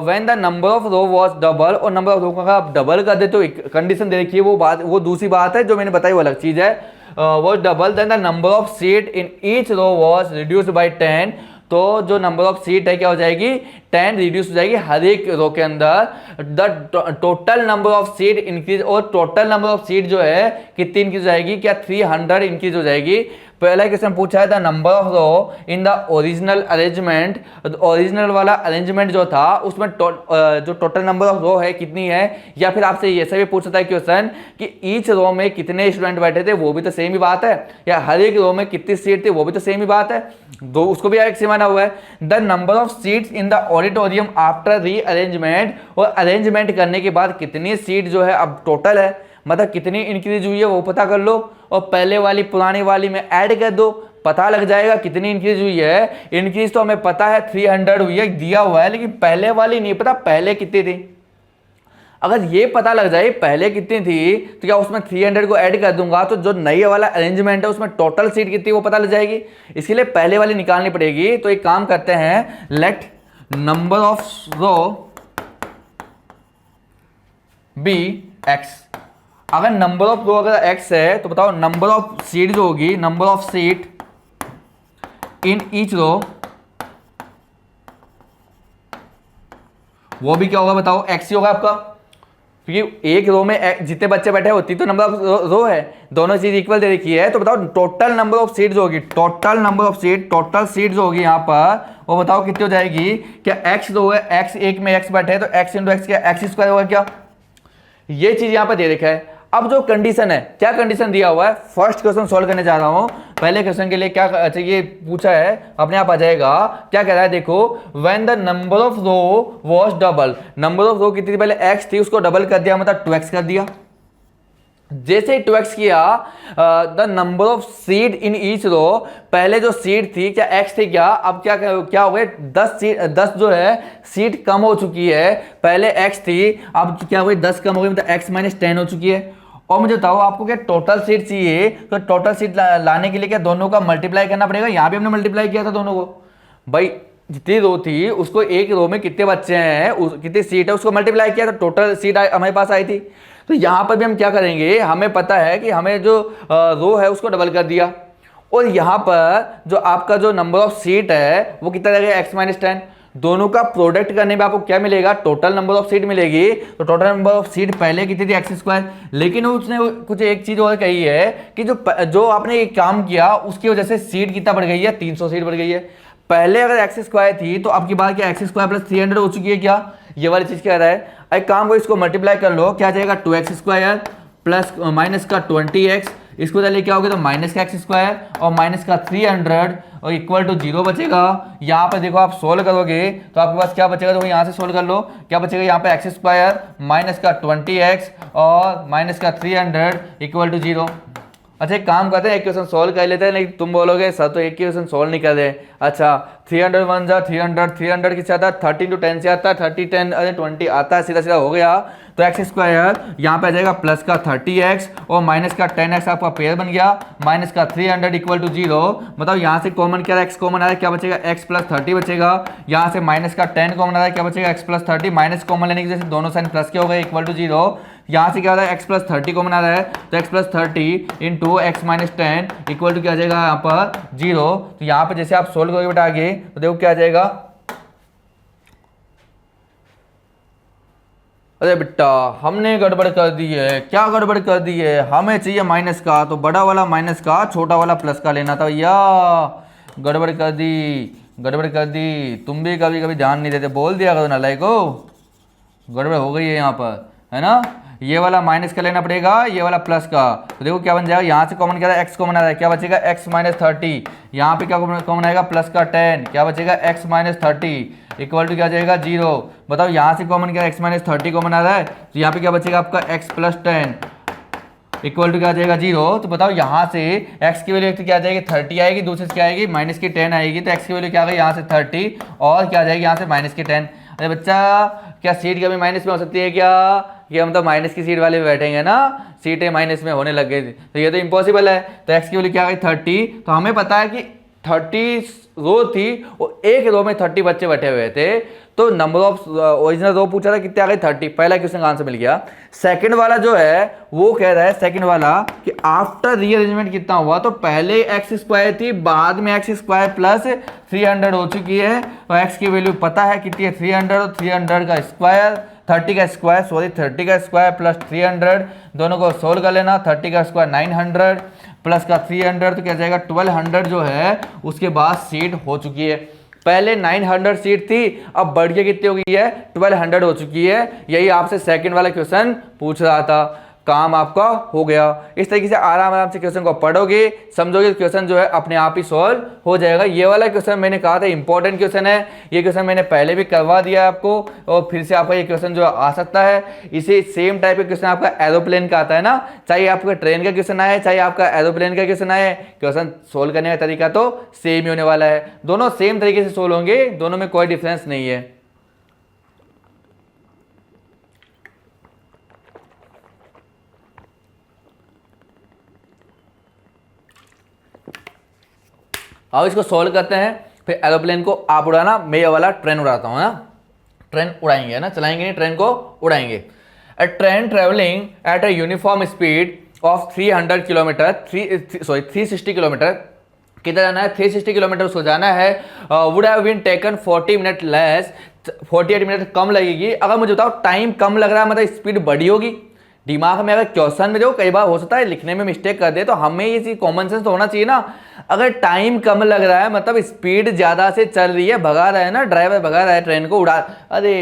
when the number of row was double, और नंबर ऑफ रो का आप डबल कर दे तो कंडीशन दे रखी है, वो बात वो दूसरी बात है, जो मैंने बताई वो अलग चीज है। Was double then the number of seat in each row was reduced by 10, तो जो नंबर ऑफ सीट है क्या हो जाएगी 10 रिड्यूस हो जाएगी हर एक रो के अंदर। The total number of seat increase, और टोटल नंबर ऑफ सीट जो है कितनी इंक्रीज हो जाएगी, क्या 300 इंक्रीज हो जाएगी। पहला क्वेश्चन पूछा है the number of row in the original arrangement, original वाला अरेंजमेंट जो था उसमें जो टोटल नंबर ऑफ रो है कितनी है, या फिर आपसे ये भी पूछता है क्वेश्चन कि ईच रो में कितने स्टूडेंट बैठे थे, वो भी तो सेम ही बात है, या हर एक रो में कितनी सीट थी, वो भी तो सेम ही बात है, दो उसको भी एक से माना हुआ है। The number of seats in the auditorium after री अरेंजमेंट, और अरेंजमेंट करने के बाद कितनी सीट जो है अब टोटल है, मतलब कितनी इंक्रीज हुई है वो पता कर लो और पहले वाली पुरानी वाली में ऐड कर दो, पता लग जाएगा कितनी इंक्रीज हुई है। इंक्रीज तो हमें पता है 300 हुई है, दिया हुआ है, लेकिन पहले वाली नहीं पता पहले कितनी थी। अगर ये पता लग जाए पहले कितनी थी तो क्या उसमें 300 को ऐड कर दूंगा तो जो नई वाला अरेंजमेंट है उसमें टोटल सीट कितनी वो पता लग जाएगी। इसके लिए पहले वाली निकालनी पड़ेगी। तो एक काम करते हैं, let number of row be X. अगर नंबर ऑफ रो अगर एक्स है तो बताओ नंबर ऑफ सीट जो होगी, number of seat in each row, वो भी क्या होगा बताओ, एक्स ही होगा आपका, क्योंकि एक रो में जितने बच्चे बैठे होती तो नंबर ऑफ रो है, दोनों चीज इक्वल दे रखी है। तो बताओ टोटल नंबर ऑफ सीट जो होगी, total number of seat, total seat जो होगी यहाँ पर वो बताओ कितनी हो जाएगी। क्या एक्स रो है, एक्स एक में एक्स बैठे तो एक्स इंटू एक्स क्या एक्स स्क्वायर होगा क्या, ये चीज यहाँ पर दे रखा है। अब जो कंडीशन है, क्या कंडीशन दिया हुआ है, फर्स्ट क्वेश्चन सॉल्व करने जा रहा हूं। पहले क्वेश्चन के लिए क्या चाहिए पूछा है, अपने आप आ जाएगा। क्या कह रहा है देखो, when the number of row was double, number of row कितनी पहले x थी उसको डबल कर दिया, मतलब 2x कर दिया। जैसे ही 2x किया the number of seat in each row, पहले जो सीट थी क्या x थी क्या, अब क्या हो गए 10 जो है सीट कम हो चुकी है। पहले x थी अब क्या हो गई 10 कम हो गई, मतलब x माइनस 10 हो चुकी है। और मुझे बताओ आपको क्या टोटल सीट चाहिए, तो टोटल सीट लाने के लिए क्या दोनों का मल्टीप्लाई करना पड़ेगा। यहां भी हमने मल्टीप्लाई किया था दोनों को, भाई जितनी रो थी उसको एक रो में कितने बच्चे हैं कितनी सीट है उसको मल्टीप्लाई किया तो टोटल सीट हमारे पास आई थी। तो यहां पर भी हम क्या करेंगे, हमें पता है कि हमें जो रो है उसको डबल कर दिया, और यहां पर जो आपका जो नंबर ऑफ सीट है वो कितना रहेगा x माइनस 10। दोनों का प्रोडक्ट करने में आपको क्या मिलेगा, टोटल नंबर ऑफ सीट मिलेगी। तो टोटल नंबर ऑफ सीट पहले कितनी थी एक्स स्क्वायर, लेकिन उसने कुछ एक चीज और कही है कि जो आपने एक काम किया उसकी वजह से सीट कितना बढ़ गई है, 300 सीट बढ़ गई है। पहले अगर एक्स स्क्वायर थी तो अब की बात क्या एक्स स्क्वायर प्लस 300 हो चुकी है क्या, ये वाली चीज कह रहा है। एक काम को इसको मल्टीप्लाई कर लो, क्या जाएगा 2x स्क्वायर प्लस माइनस का 20x, इसको चलिए क्या होगा तो माइनस का एक्स स्क्वायर और माइनस का 300 और इक्वल टू 0 बचेगा। यहाँ पर देखो आप सोल्व करोगे तो आपके पास क्या बचेगा, देखो यहाँ से सोल्व कर लो क्या बचेगा, यहाँ पे एक्स स्क्वायर माइनस का 20x और माइनस का 300 इक्वल टू 0। अच्छा एक काम करते हैं, एक क्वेश्चन सोल्व कर लेते हैं, लेकिन तुम बोलोगे सर तो एक क्वेश्चन सोल्व नहीं कर रहे। अच्छा 300 1 जा 300 किससे आता है, 13 to 10 से आता है, 30 10 अरे 20 आता है, सीधा सीधा हो गया। तो एक्स स्क्वायर यहाँ पे आ जाएगा प्लस का 30x और माइनस का 10x आपका पेयर बन गया, माइनस का 300 इक्वल टू 0। मतलब यहाँ से कॉमन क्या है, एक्स कॉमन आ रहा है, क्या बचेगा x प्लस 30 बचेगा। यहाँ से माइनस का 10 कॉमन आ रहा है, क्या बचेगा x प्लस 30, माइनस कॉमन लेने की वजह से दोनों साइन प्लस के हो गए इक्वल टू 0। यहाँ से क्या हो रहा है x प्लस 30 कॉमन आ रहा है, तो x plus 30 into X minus 10 equal to क्या आ जाएगा यहाँ पर 0। तो यहाँ पर जैसे आप सोल्व करोगे बेटा आगे तो देखो क्या आ जाएगा, अरे बेटा हमने गड़बड़ कर दी है। क्या गड़बड़ कर दी है, हमें चाहिए माइनस का, तो बड़ा वाला माइनस का छोटा वाला प्लस का लेना था भैया। गड़बड़ कर दी, गड़बड़ कर दी। तुम भी कभी कभी ध्यान नहीं देते, बोल दिया करो नालायक को, गड़बड़ हो गई है यहाँ पर, है ना। ये वाला माइनस का लेना पड़ेगा, ये वाला प्लस का। तो देखो क्या बन जाएगा, यहाँ से कॉमन क्या है एक्स कॉमन आ रहा है, क्या बचेगा x माइनस 30। यहाँ पे क्या कॉमन आएगा प्लस का 10, क्या बचेगा x माइनस 30 इक्वल टू क्या जाएगा 0। बताओ यहाँ से कॉमन क्या x माइनस 30 कॉमन आ रहा है, तो यहाँ पे क्या बचेगा आपका x प्लस 10 इक्वल टू क्या आ जाएगा 0। तो बताओ यहाँ से x की वैल्यू क्या आ जाएगी 30 आएगी, दूसरे से क्या आएगी माइनस की 10 आएगी, तो x की वैल्यू क्या आ गई यहाँ से 30 और क्या आ जाएगी यहाँ से माइनस की 10। अरे बच्चा क्या सीट कभी माइनस में हो सकती है क्या, कि हम तो माइनस की सीट वाले में बैठेंगे ना, सीटें माइनस में होने लग गई थी, तो ये तो इम्पॉसिबल है। तो x की वैल्यू क्या आ गई 30, तो हमें पता है कि 30 रो थी और एक रो में 30 बच्चे बैठे हुए थे, तो नंबर ऑफ ओरिजिनल रो पूछा था कितने आ गए 30, पहला क्वेश्चन का आंसर मिल गया। सेकंड वाला जो है वो कह रहा है सेकंड वाला कि आफ्टर रीअरेंजमेंट कितना हुआ, तो पहले एक्स स्क्वायर थी बाद में एक्स स्क्वायर प्लस 300 हो चुकी है, और एक्स की वैल्यू पता है कितनी है 300 और 300 का स्क्वायर 30 का स्क्वायर सॉरी 30 का स्क्वायर प्लस 300 दोनों को सोल्व कर लेना। 30 का स्क्वायर 900 प्लस का 300 तो क्या जाएगा 1200 जो है उसके बाद सीट हो चुकी है। पहले 900 सीट थी, अब बढ़ के कितनी हो गई है 1200 हो चुकी है। यही आपसे सेकंड वाला क्वेश्चन पूछ रहा था। काम आपका हो गया। इस तरीके से आराम आराम से क्वेश्चन को पढ़ोगे, समझोगे, क्वेश्चन जो है अपने आप ही सॉल्व हो जाएगा। ये वाला क्वेश्चन मैंने कहा था इंपॉर्टेंट क्वेश्चन है, ये क्वेश्चन मैंने पहले भी करवा दिया आपको, और फिर से आपका ये क्वेश्चन जो आ सकता है। इसी सेम टाइप का क्वेश्चन आपका एरोप्लेन का आता है ना, चाहे आपका ट्रेन का क्वेश्चन आए, चाहे आपका एरोप्लेन का क्वेश्चन आए, क्वेश्चन सोल्व करने का तरीका तो सेम ही होने वाला है। दोनों सेम तरीके से सोल्व होंगे, दोनों में कोई डिफरेंस नहीं है। अब इसको सोल्व करते हैं, फिर एरोप्लेन को आप उड़ाना, मैं ये वाला ट्रेन उड़ाता हूँ ना, ट्रेन उड़ाएंगे ना, चलाएंगे नहीं, ट्रेन को उड़ाएंगे। A train travelling at a uniform speed of 300 kilometre 360 kilometre, कितना जाना है, 360 किलोमीटर उसको जाना है। Would have been taken 40 minute less, 48 minute कम लगेगी। अगर मुझे बताओ टाइम कम लग रहा है मतलब स्पीड बड़ी होगी। दिमाग में अगर क्वेश्चन में जो कई बार हो सकता है लिखने में मिस्टेक कर दे, तो हमें ये चीज कॉमन सेंस तो होना चाहिए ना। अगर टाइम कम लग रहा है मतलब स्पीड ज्यादा से चल रही है, भगा रहा है ना ड्राइवर, भगा रहा है ट्रेन को, उड़ा, अरे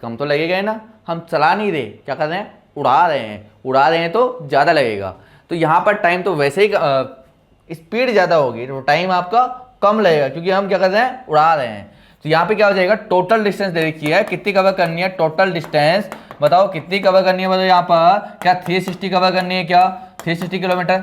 कम तो लगेगा ही ना, हम चला नहीं रहे, क्या कर रहे हैं, उड़ा रहे हैं, उड़ा रहे हैं तो ज्यादा लगेगा। तो यहाँ पर टाइम तो वैसे ही स्पीड ज्यादा होगी तो टाइम आपका कम लगेगा, क्योंकि हम क्या कर रहे हैं, उड़ा रहे हैं। तो यहाँ पे क्या हो जाएगा, टोटल डिस्टेंस दे रखी है, कितनी कवर करनी है, टोटल डिस्टेंस बताओ कितनी कवर करनी है, बताओ यहाँ पर क्या 360 कवर करनी है, क्या 360 किलोमीटर,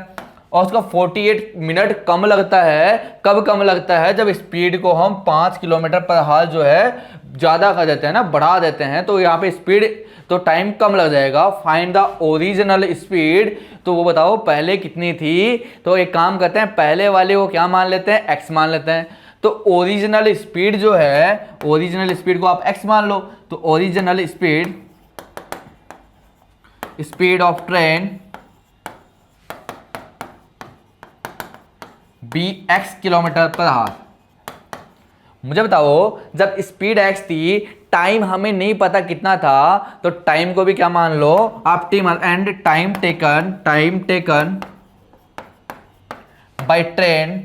और उसका 48 मिनट कम लगता है। कब कम लगता है, जब स्पीड को हम 5 किलोमीटर पर हाल जो है ज़्यादा कर देते हैं ना, बढ़ा देते हैं, तो यहाँ पे स्पीड तो टाइम कम लग जाएगा। फाइंड द ओरिजिनल स्पीड, तो वो बताओ पहले कितनी थी। तो एक काम करते हैं, पहले वाले को क्या मान लेते हैं, x मान लेते हैं। तो ओरिजिनल स्पीड जो है, ओरिजिनल स्पीड को आप x मान लो, तो original speed of train bx kilometre पर हार। मुझे बताओ जब स्पीड x थी, टाइम हमें नहीं पता कितना था, तो टाइम को भी क्या मान लो आप, t मान, and time taken by train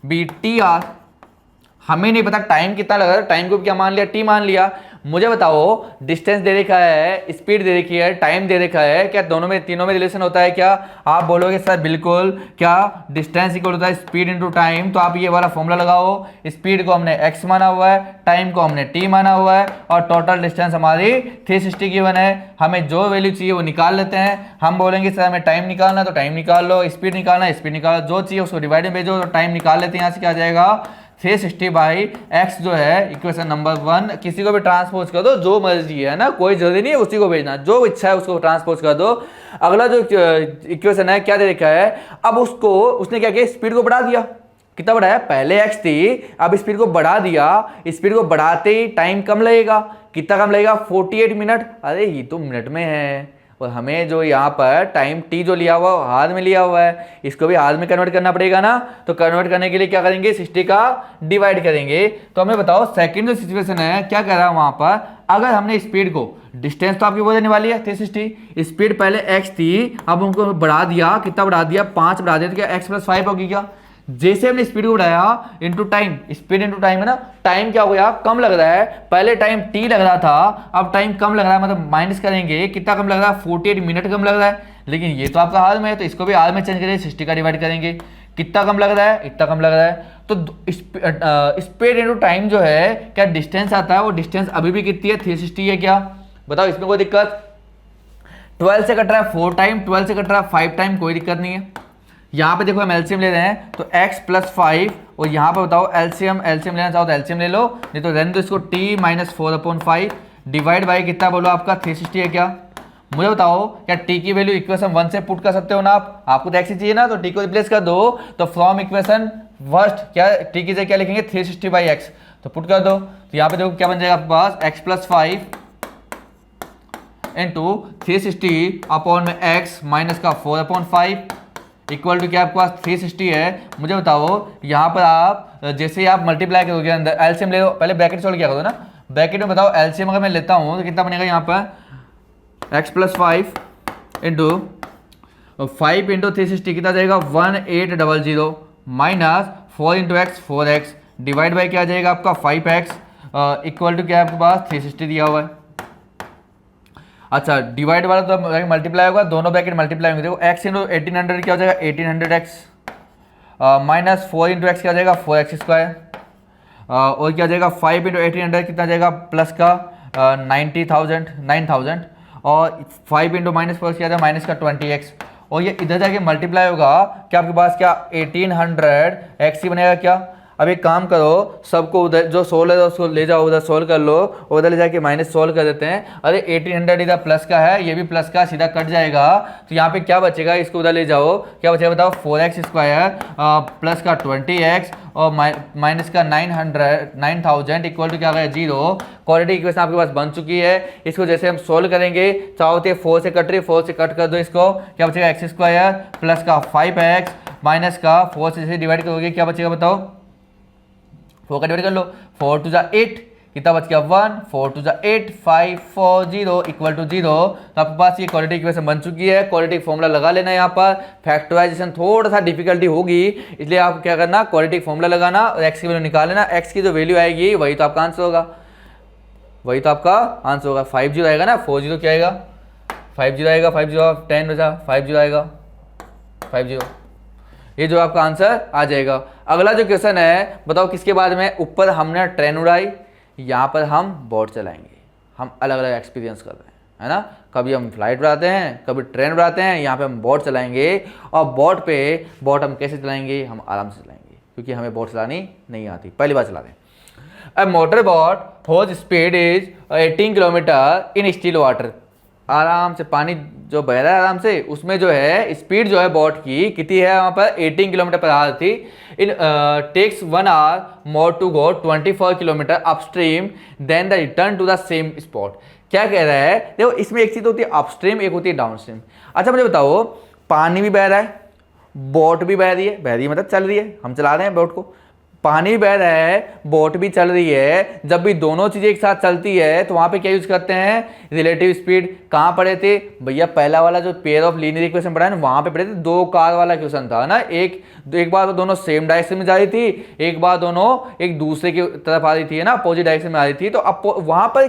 BTR। हमें नहीं पता टाइम कितना लगा, टाइम को भी क्या मान लिया, t मान लिया। मुझे बताओ डिस्टेंस दे रखा है, स्पीड दे रखी है, टाइम दे रखा है, क्या दोनों में, तीनों में रिलेशन होता है क्या? आप बोलोगे सर बिल्कुल, क्या डिस्टेंस इक्वल होता है स्पीड इनटू टाइम। तो आप ये वाला फॉर्मूला लगाओ, स्पीड को हमने x माना हुआ है, टाइम को हमने t माना हुआ है, और टोटल डिस्टेंस हमारी 360 की वन है। हमें जो वैल्यू चाहिए वो निकाल लेते हैं। हम बोलेंगे सर हमें टाइम निकालना, तो टाइम निकाल लो, स्पीड निकालना, स्पीड निकालो, जो चाहिए उसको डिवाइड में भेजो, तो टाइम निकाल लेते हैं। यहाँ से क्या आ जाएगा, 360 बाई एक्स जो है इक्वेशन नंबर 1। किसी को भी ट्रांसपोज कर दो, जो मर्जी है ना, कोई जरूरी नहीं है उसी को भेजना, जो इच्छा है उसको ट्रांसपोज कर दो। अगला जो इक्वेशन है क्या दे रखा है, अब उसको उसने क्या किया, स्पीड को बढ़ा दिया। कितना बढ़ाया, पहले एक्स थी, अब स्पीड को बढ़ा दिया। स्पीड को बढ़ाते ही टाइम कम लगेगा, कितना कम लगेगा, 48 मिनट। अरे ये तो मिनट में है, और हमें जो यहाँ पर टाइम टी जो लिया हुआ हाथ में लिया हुआ है, इसको भी हाथ में कन्वर्ट करना पड़ेगा ना। तो कन्वर्ट करने के लिए क्या करेंगे, 60 का डिवाइड करेंगे। तो हमें बताओ सेकंड जो सिचुएशन है क्या कर रहा है वहाँ पर, अगर हमने स्पीड को, डिस्टेंस तो आपकी वो देने वाली है 360, स्पीड पहले x थी, अब उनको बढ़ा दिया, कितना बढ़ा दिया, 5 बढ़ा दिया, तो क्या x + 5 होगी क्या। जैसे हमने स्पीड को बढ़ाया into time, speed into time है ना, टाइम क्या हो गया, कम लग रहा है। पहले टाइम t लग रहा था, अब टाइम कम लग रहा है, मतलब माइनस करेंगे, कितना कम लग रहा है, 48 मिनट कम लग रहा है। लेकिन ये तो आपका हाल में है, तो इसको भी हाल में चेंज करेंगे, 60 का डिवाइड करेंगे, कितना कम लग रहा है, इतना कम लग रहा है। तो स्पीड इनटू टाइम जो है, क्या डिस्टेंस आता है, वो डिस्टेंस अभी भी कितनी है, 360 है क्या, बताओ इसमें कोई दिक्कत। 12 से कट रहा है 4 टाइम, 12 से कट रहा है 5 टाइम, कोई दिक्कत नहीं है। यहाँ पे देखो हम एलसीएम ले रहे हैं, तो x + 5, और यहाँ पे बताओ एलसीएम लेना चाहो तो एलसीएम ले लो, नहीं तो रहने दो इसको, t - 4/5 डिवाइड बाई कितना बोलो आपका 360 है क्या। मुझे बताओ क्या t की वैल्यू इक्वेशन 1 से पुट कर सकते हो ना आप, आपको तो x ही चाहिए ना, तो t को रिप्लेस कर दो। तो फ्रॉम इक्वेशन फर्स्ट क्या t की जगह क्या लिखेंगे, 360/x, तो पुट कर दो। तो यहाँ पे देखो क्या बन जाएगा आपके पास, x + 5 इंटू 360/x माइनस का 4/5 इक्वल टू क्या आपके पास 360 है। मुझे बताओ यहाँ पर आप जैसे ही आप मल्टीप्लाई करोगे, अंदर एलसीएम ले लो, पहले ब्रैकेट छोड़ क्या करो ना, ब्रैकेट में बताओ एलसीएम अगर मैं लेता हूँ तो कितना बनेगा, यहाँ पर x + 5 इंटू 5 इंटू 360 कितना जाएगा, 1800 minus 4 into x 4x divide by क्या जाएगा आपका 5x इक्वल टू क्या है आपके पास 360 दिया हुआ है। अच्छा डिवाइड वाला तो मल्टीप्लाई होगा, दोनों ब्रैकेट मल्टीप्लाई होंगे। देखो x इंटू 1800 क्या हो जाएगा 1800x माइनस 4 इंटू एक्स क्या हो जाएगा 4x स्क्वायर और क्या हो जाएगा 5 इंटू 1800 कितना जाएगा प्लस का 90,000 और 5 इंटू माइनस फोर क्या जाएगा माइनस का 20x और ये इधर जाके मल्टीप्लाई होगा क्या आपके पास क्या 1800x ही बनेगा क्या। अब एक काम करो सबको उधर जो सोल्व है उसको ले जाओ उधर सोल्व कर लो और उधर ले जाके माइनस सोल्व कर देते हैं। अरे 1800 इधर प्लस का है ये भी प्लस का सीधा कट जाएगा तो यहाँ पे क्या बचेगा इसको उधर ले जाओ क्या बचेगा बताओ 4x स्क्वायर प्लस का 20x और माइनस का 9000 इक्वल टू क्या आ गया 0। क्वाड्रेटिक इक्वेशन आपके पास बन चुकी है। इसको जैसे हम सोल्व करेंगे चाहोते 4 से कट रही 4 से कट कर दो इसको क्या बचेगा x स्क्वायर प्लस का 5x माइनस का 4 से डिवाइड करोगे क्या बचेगा बताओ 4 का डिवाइड कर लो 4 टू 8 कितना बच गया 1 4 टू 8 5 4 0 इक्वल टू 0। तो आपके पास ये क्वाड्रेटिक इक्वेशन बन चुकी है। क्वाड्रेटिक फॉर्मूला लगा लेना यहाँ पर। फैक्टराइजेशन थोड़ा सा डिफिकल्टी होगी इसलिए आप क्या करना क्वाड्रेटिक फॉर्मूला लगाना और एक्स की वैल्यू निकाल लेना। एक्स की जो वैल्यू आएगी वही तो आपका आंसर होगा वही तो आपका आंसर होगा 50 आएगा ना 40 क्या आएगा 50 आएगा 50 10 बचा 50 आएगा 50 ये जो आपका आंसर आ जाएगा। अगला जो क्वेश्चन है बताओ किसके बारे में। ऊपर हमने ट्रेन उड़ाई यहाँ पर हम बोट चलाएंगे। हम अलग अलग एक्सपीरियंस कर रहे हैं है ना। कभी हम फ्लाइट उड़ाते हैं कभी ट्रेन उड़ाते हैं यहाँ पे हम बोट चलाएंगे और बोट हम कैसे चलाएंगे हम आराम से चलाएंगे क्योंकि हमें बोट चलानी नहीं आती पहली बार चला रहे हैं। A motor boat whose speed is 18 kilometre in still water. आराम से पानी जो बह रहा है आराम से उसमें जो है स्पीड जो है बोट की कितनी है वहाँ पर 18 किलोमीटर पर आवर थी। In takes 1 hour more to go 24 kilometre upstream than the return to the same spot. क्या कह रहा है देखो इसमें एक चीज़ होती है अपस्ट्रीम एक होती है डाउनस्ट्रीम। अच्छा मुझे बताओ पानी भी बह रहा है बोट भी बह रही है मतलब चल रही है हम चला रहे हैं बोट को पानी भी बह रहा है बोट भी चल रही है। जब भी दोनों चीजें एक साथ चलती है तो वहां पे क्या यूज करते हैं रिलेटिव स्पीड। कहां पढ़े थे भैया पहला वाला जो पेयर ऑफ लीनियर इक्वेशन पढ़ा है ना वहां पे पढ़े थे 2 कार वाला क्वेश्चन था ना। एक बार तो दोनों सेम डायरेक्शन में जा रही थी एक बार दोनों एक दूसरे की तरफ आ रही थी है ना अपोजिट डायरेक्शन में आ रही थी। तो अब वहां पर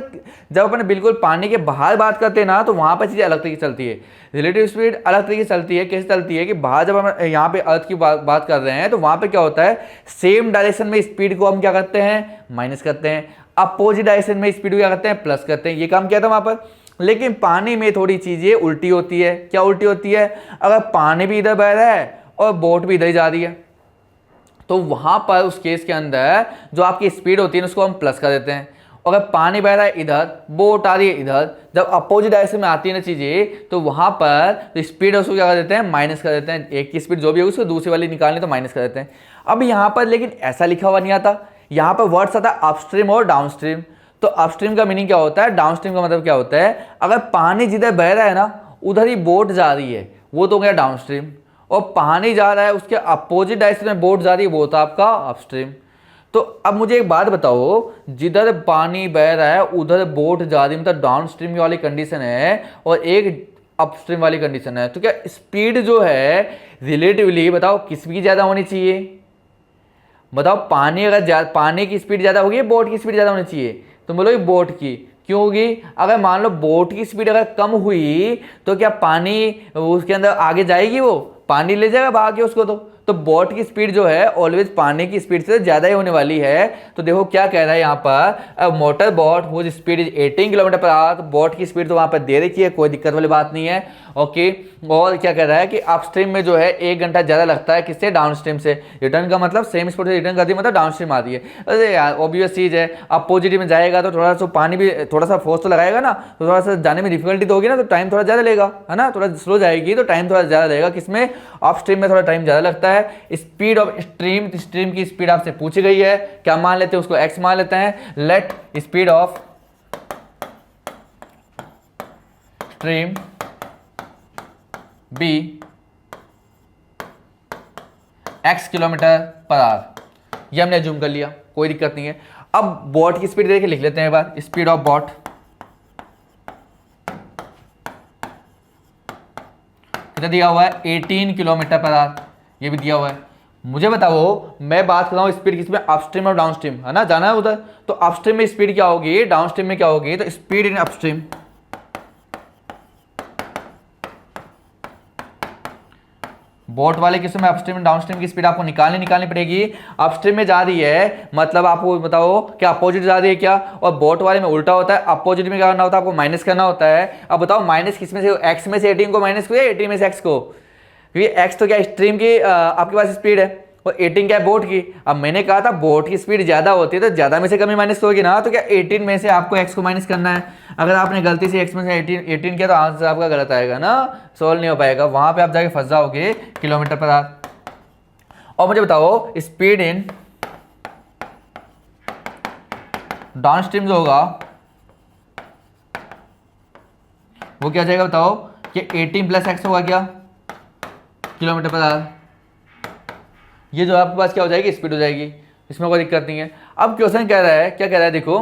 जब अपन बिल्कुल पानी के बाहर बात करते हैं ना तो वहां पर चीजें अलग तरीके से चलती है। रिलेटिव स्पीड अलग तरीके से चलती है। कैसे चलती है कि बाहर जब हम यहाँ पे अर्थ की बात कर रहे हैं तो वहां पे क्या होता है सेम डायरेक्शन में स्पीड को हम क्या करते हैं माइनस करते हैं अपोजिट डायरेक्शन में स्पीड को क्या करते हैं प्लस करते हैं। ये काम किया था वहां पर। लेकिन पानी में थोड़ी चीजें उल्टी होती है। क्या उल्टी होती है अगर पानी भी इधर बह रहा है और बोट भी इधर ही जा रही है तो वहां पर उस केस के अंदर जो आपकी स्पीड होती है उसको हम प्लस कर देते हैं। अगर पानी बह रहा है इधर बोट आ रही है इधर जब अपोजिट डायरेक्शन में आती है ना चीजें तो वहां पर तो स्पीड उसको क्या कर देते हैं माइनस कर देते हैं। एक की स्पीड जो भी है उसको दूसरी वाली निकालनी तो माइनस कर देते हैं। अब यहाँ पर लेकिन ऐसा लिखा हुआ नहीं आता। यहाँ पर वर्ड्स आता है अपस्ट्रीम और डाउनस्ट्रीम। तो अपस्ट्रीम का मीनिंग क्या होता है डाउनस्ट्रीम का मतलब क्या होता है अगर पानी जिधर बह रहा है ना उधर ही बोट जा रही है वो तो गया डाउनस्ट्रीम और पानी जा रहा है उसके अपोजिट डायरेक्शन में बोट जा रही है वो तो आपका अपस्ट्रीम। तो अब मुझे एक बात बताओ जिधर पानी बह रहा है उधर बोट जा रही है मतलब डाउनस्ट्रीम वाली कंडीशन है और एक अपस्ट्रीम वाली कंडीशन है। तो क्या स्पीड जो है रिलेटिवली बताओ किसकी ज्यादा होनी चाहिए बताओ। पानी अगर पानी की स्पीड ज्यादा होगी बोट की स्पीड ज्यादा होनी चाहिए तो बोलो बोट की क्यों होगी। अगर मान लो बोट की स्पीड अगर कम हुई तो क्या पानी उसके अंदर आगे जाएगी वो पानी ले जाएगा भाग के उसको तो बोट की स्पीड जो है ऑलवेज पानी की स्पीड से ज्यादा ही होने वाली है। तो देखो क्या कह रहा है यहाँ पर motor boat whose speed is 18 kilometre per hour. तो बोट की स्पीड तो वहां पर दे रखी है कोई दिक्कत वाली बात नहीं है ओके। और क्या कह रहा है कि अपस्ट्रीम में जो है 1 घंटा ज्यादा लगता है किससे डाउनस्ट्रीम से। रिटर्न का मतलब सेम स्पीड से रिटर्न करती है मतलब डाउनस्ट्रीम आती है। अरे यार ऑब्वियस चीज है अपोजिट में जाएगा तो थोड़ा सा पानी भी थोड़ा सा फोर्स तो लगाएगा ना तो थोड़ा सा जाने में डिफिकल्टी तो होगी ना तो टाइम थोड़ा ज्यादा लेगा है ना। थोड़ा स्लो जाएगी तो टाइम थोड़ा ज्यादा लगेगा किसमें अपस्ट्रीम में थोड़ा टाइम ज्यादा लगता है। स्पीड ऑफ स्ट्रीम की स्पीड आपसे पूछी गई है क्या मान लेते हैं उसको x मान लेते हैं। Let speed of stream be x kilometre per hour. ये हमने जूम कर लिया कोई दिक्कत नहीं है। अब बोट की स्पीड देके लिख लेते हैं एक बार। स्पीड ऑफ बोट कितना दिया हुआ है 18 किलोमीटर पर आवर ये भी दिया हुआ है। मुझे बताओ मैं बात कर रहा हूँ स्पीड किसमें अपस्ट्रीम और डाउनस्ट्रीम है ना जाना है उधर। तो अपस्ट्रीम में स्पीड क्या होगी डाउनस्ट्रीम में क्या होगी। तो स्पीड इन अपस्ट्रीम बोट वाले केस में अपस्ट्रीम डाउन स्ट्रीम की स्पीड आपको निकालनी पड़ेगी। अपस्ट्रीम में जा रही है मतलब आपको बताओ क्या अपोजिट जा रही है क्या, और बोट वाले में उल्टा होता है, अपोजिट में क्या करना होता है, आपको माइनस करना होता है। अब बताओ माइनस किस में से, एक्स में से 18 को माइनस किया, 18 में से एक्स को, क्योंकि एक्स तो क्या स्ट्रीम की आपके पास स्पीड है और 18 क्या है बोट की। अब मैंने कहा था बोट की स्पीड ज़्यादा होती है तो ज़्यादा में से कमी माइनस होगी ना, तो क्या 18 में से आपको x को माइनस करना है। अगर आपने गलती से x में से 18 किया तो आंसर आपका गलत आएगा ना, सोल्व नहीं हो पाएगा, वहाँ पे आप जाके फंस जाओगे किलोमीटर पर आवर। और मुझे बताओ स्पीड इन डाउन स्ट्रीम जो होगा वो क्या जाएगा बताओ कि 18 प्लस एक्स होगा क्या किलोमीटर पर आवर। ये जो आपके पास क्या हो जाएगी स्पीड हो जाएगी, इसमें कोई दिक्कत नहीं है। अब क्वेश्चन कह रहा है, क्या कह रहा है देखो,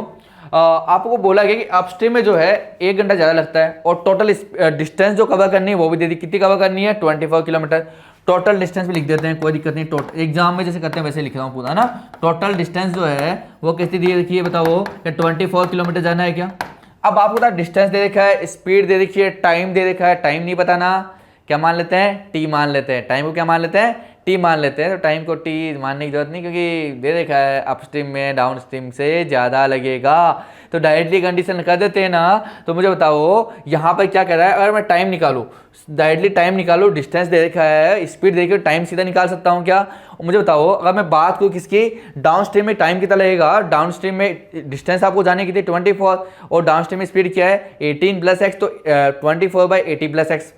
आपको बोला गया कि अपस्ट्रीम में जो है 1 घंटा ज़्यादा लगता है और टोटल डिस्टेंस जो कवर करनी है वो भी दे दी, कितनी कवर करनी है 24 किलोमीटर। टोटल डिस्टेंस भी लिख देते हैं, कोई दिक्कत नहीं, टोटल एग्जाम में जैसे करते हैं वैसे लिख रहा हूँ पूरा ना। टोटल डिस्टेंस जो है वो कितनी दी रखी है बताओ, कि 24 किलोमीटर जाना है क्या। अब आपको पता डिस्टेंस दे रखा है, स्पीड दे रखी है, टाइम दे रखा है, टाइम नहीं पता ना, क्या मान लेते हैं टी मान लेते हैं, टाइम को क्या मान लेते हैं टी मान लेते हैं। तो टाइम को टी मानने की जरूरत नहीं क्योंकि दे देखा है अपस्ट्रीम में डाउन स्ट्रीम से ज़्यादा लगेगा, तो डायरेक्टली कंडीशन कर देते हैं ना। तो मुझे बताओ यहाँ पर क्या कह रहा है, अगर मैं टाइम निकालूँ, डायरेक्टली टाइम निकालूँ, डिस्टेंस दे रखा है, स्पीड दे के टाइम सीधा निकाल सकता हूँ क्या। मुझे बताओ अगर मैं बात करूँ किसकी, डाउन स्ट्रीम में टाइम कितना लगेगा, डाउन स्ट्रीम में डिस्टेंस आपको जाने की थी 24 और डाउन स्ट्रीम में स्पीड क्या है 18 प्लस एक्स, तो 24/80 प्लस एक्स।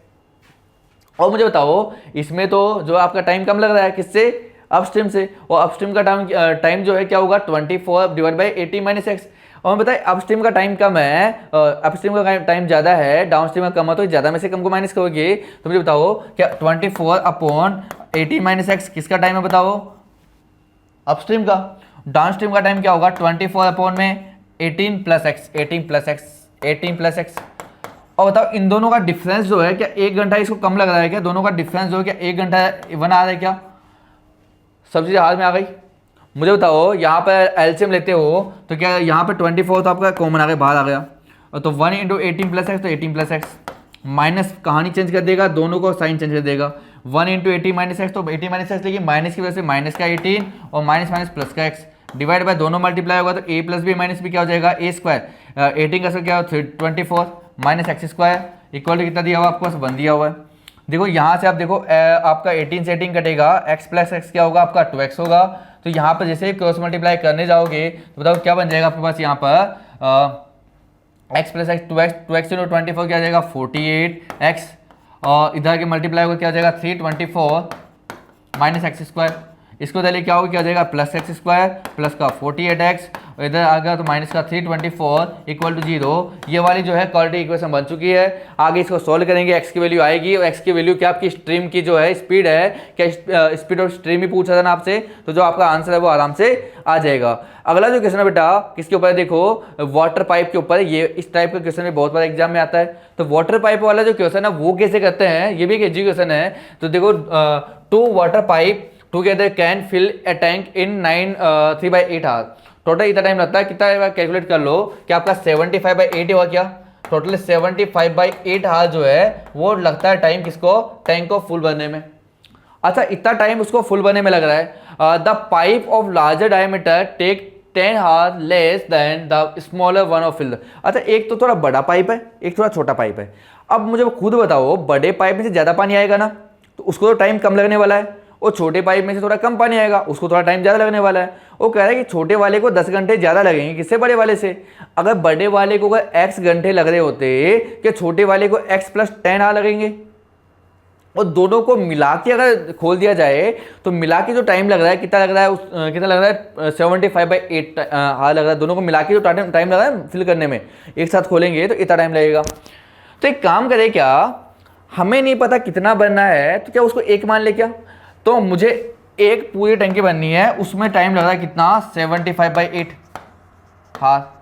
और मुझे बताओ इसमें तो जो आपका टाइम कम लग रहा है किससे, अपस्ट्रीम से, और अपस्ट्रीम का टाइम जो है क्या होगा 24 डिवाइड बाई 80 माइनस एक्स। और मैं बताए अपस्ट्रीम का टाइम कम है, अपस्ट्रीम का टाइम ज़्यादा है, डाउन स्ट्रीम का कम है, तो ज़्यादा में से कम को माइनस करोगे। तो मुझे बताओ क्या 24/80 माइनस एक्स किसका टाइम है बताओ, अपस्ट्रीम का। डाउन स्ट्रीम का टाइम क्या होगा 24/18 प्लस एक्स, 18 प्लस एक्स। और बताओ इन दोनों का डिफरेंस जो है क्या 1 घंटा इसको कम लग रहा है क्या, दोनों का डिफरेंस जो है क्या 1 घंटा 1 आ रहा है क्या, सब चीज़ें हाथ में आ गई। मुझे बताओ यहाँ पर एलसीएम लेते हो तो क्या यहाँ पर 24 तो आपका कॉमन आ गया, बाहर आ गया, और तो 1 × 18 प्लस एक्स, तो 18 प्लस एक्स, माइनस कहानी चेंज कर देगा, दोनों को साइन चेंज कर देगा। 1 × 18 माइनस एक्स, तो 18 माइनस एक्स, लेकिन माइनस की वजह से माइनस का 18 और माइनस माइनस प्लस का एक्स, डिवाइड बाय दोनों मल्टीप्लाई होगा तो a plus b minus b क्या हो जाएगा a स्क्वायर, 18 का स्क्वायर क्या हो 24 minus x square equal to कितना दिया हुआ आपको पास 1 दिया हुआ है। देखो यहाँ से आप देखो आपका 18 से 18 कटेगा, x प्लस एक्स क्या होगा आपका 2x होगा। तो यहाँ पर जैसे क्रॉस मल्टीप्लाई करने जाओगे तो बताओ क्या बन जाएगा आपके पास यहाँ पर x plus x 2x into 24 क्या आ जाएगा 48x, और इधर के मल्टीप्लाई होगा क्या आ जाएगा 324 माइनस एक्स स्क्वायर, इसको पहले क्या होगा क्या आ जाएगा प्लस एक्स स्क्वायर प्लस का 48x, और इधर आ गया तो माइनस का 324 इक्वल टू 0। ये वाली जो है क्वाड्रेटिक इक्वेशन बन चुकी है। आगे इसको सॉल्व करेंगे, x की वैल्यू आएगी, और x की वैल्यू क्या आपकी स्ट्रीम की जो है स्पीड है, क्या स्पीड ऑफ स्ट्रीम ही पूछा था ना आपसे, तो जो आपका आंसर है वो आराम से आ जाएगा। अगला जो क्वेश्चन है बेटा किसके ऊपर है देखो, वाटर पाइप के ऊपर। ये इस टाइप का क्वेश्चन भी बहुत बार एग्जाम में आता है। तो वाटर पाइप वाला जो क्वेश्चन है वो कैसे करते हैं, ये भी एक इजी क्वेश्चन है। तो देखो 2 water pipe together can fill a tank in 3/8 hour. Total इतना टाइम लगता है, कितना कैलकुलेट कर लो कि आपका 75/8 हुआ क्या, टोटल 75/8 आवर जो है वो लगता है टाइम किसको, टैंक को फुल भरने में। अच्छा इतना टाइम उसको फुल भरने में लग रहा है। The pipe of larger diameter take 10 hour less than the smaller one of fill. अच्छा एक तो थोड़ा बड़ा पाइप है, एक थोड़ा छोटा पाइप है। अब मुझे खुद बताओ बड़े पाइप में से ज़्यादा पानी आएगा ना, तो उसको तो टाइम कम लगने वाला है, और छोटे पाइप में से थोड़ा कम पानी आएगा, उसको थोड़ा टाइम ज़्यादा लगने वाला है। वो कह रहा है कि छोटे वाले को 10 घंटे ज़्यादा लगेंगे, किससे बड़े वाले से। अगर बड़े वाले को अगर x घंटे लग रहे होते कि छोटे वाले को x प्लस 10 आवर लगेंगे, और दोनों को मिला के अगर खोल दिया जाए तो मिला के जो टाइम लग रहा है कितना लग रहा है, कितना लग रहा है 75/8 आवर लग रहा है। दोनों को मिला के जो टाइम लग रहा है फिल करने में, एक साथ खोलेंगे तो इतना टाइम लगेगा। तो एक काम करें क्या, हमें नहीं पता कितना बनना है तो क्या उसको एक मान ले क्या, तो मुझे एक पूरी टंकी बननी है, उसमें टाइम लग रहा है कितना 75/8 हाँ।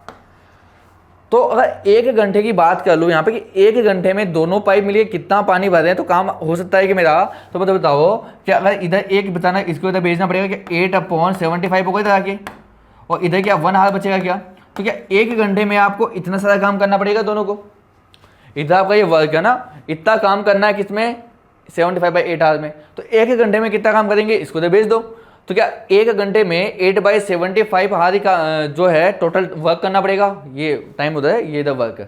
तो अगर 1 घंटे की बात कर लूँ यहाँ पे कि 1 घंटे में दोनों पाइप मिलिए कितना पानी भर रहे हैं, तो काम हो सकता है कि मेरा, तो मतलब बताओ कि अगर इधर एक बताना, इसको इधर भेजना पड़ेगा कि 8/75 होगा इधर आके, और इधर क्या 1 आवर बचेगा क्या, तो क्या 1 घंटे में आपको इतना सारा काम करना पड़ेगा दोनों को। इधर आपका ये वर्क है ना, इतना काम करना है किसमें 75/8 आवर में, तो 1 घंटे में कितना काम करेंगे इसको तो भेज दो। तो क्या 1 घंटे में 8/75 आवर का जो है टोटल वर्क करना पड़ेगा, ये टाइम होता है, ये द वर्क।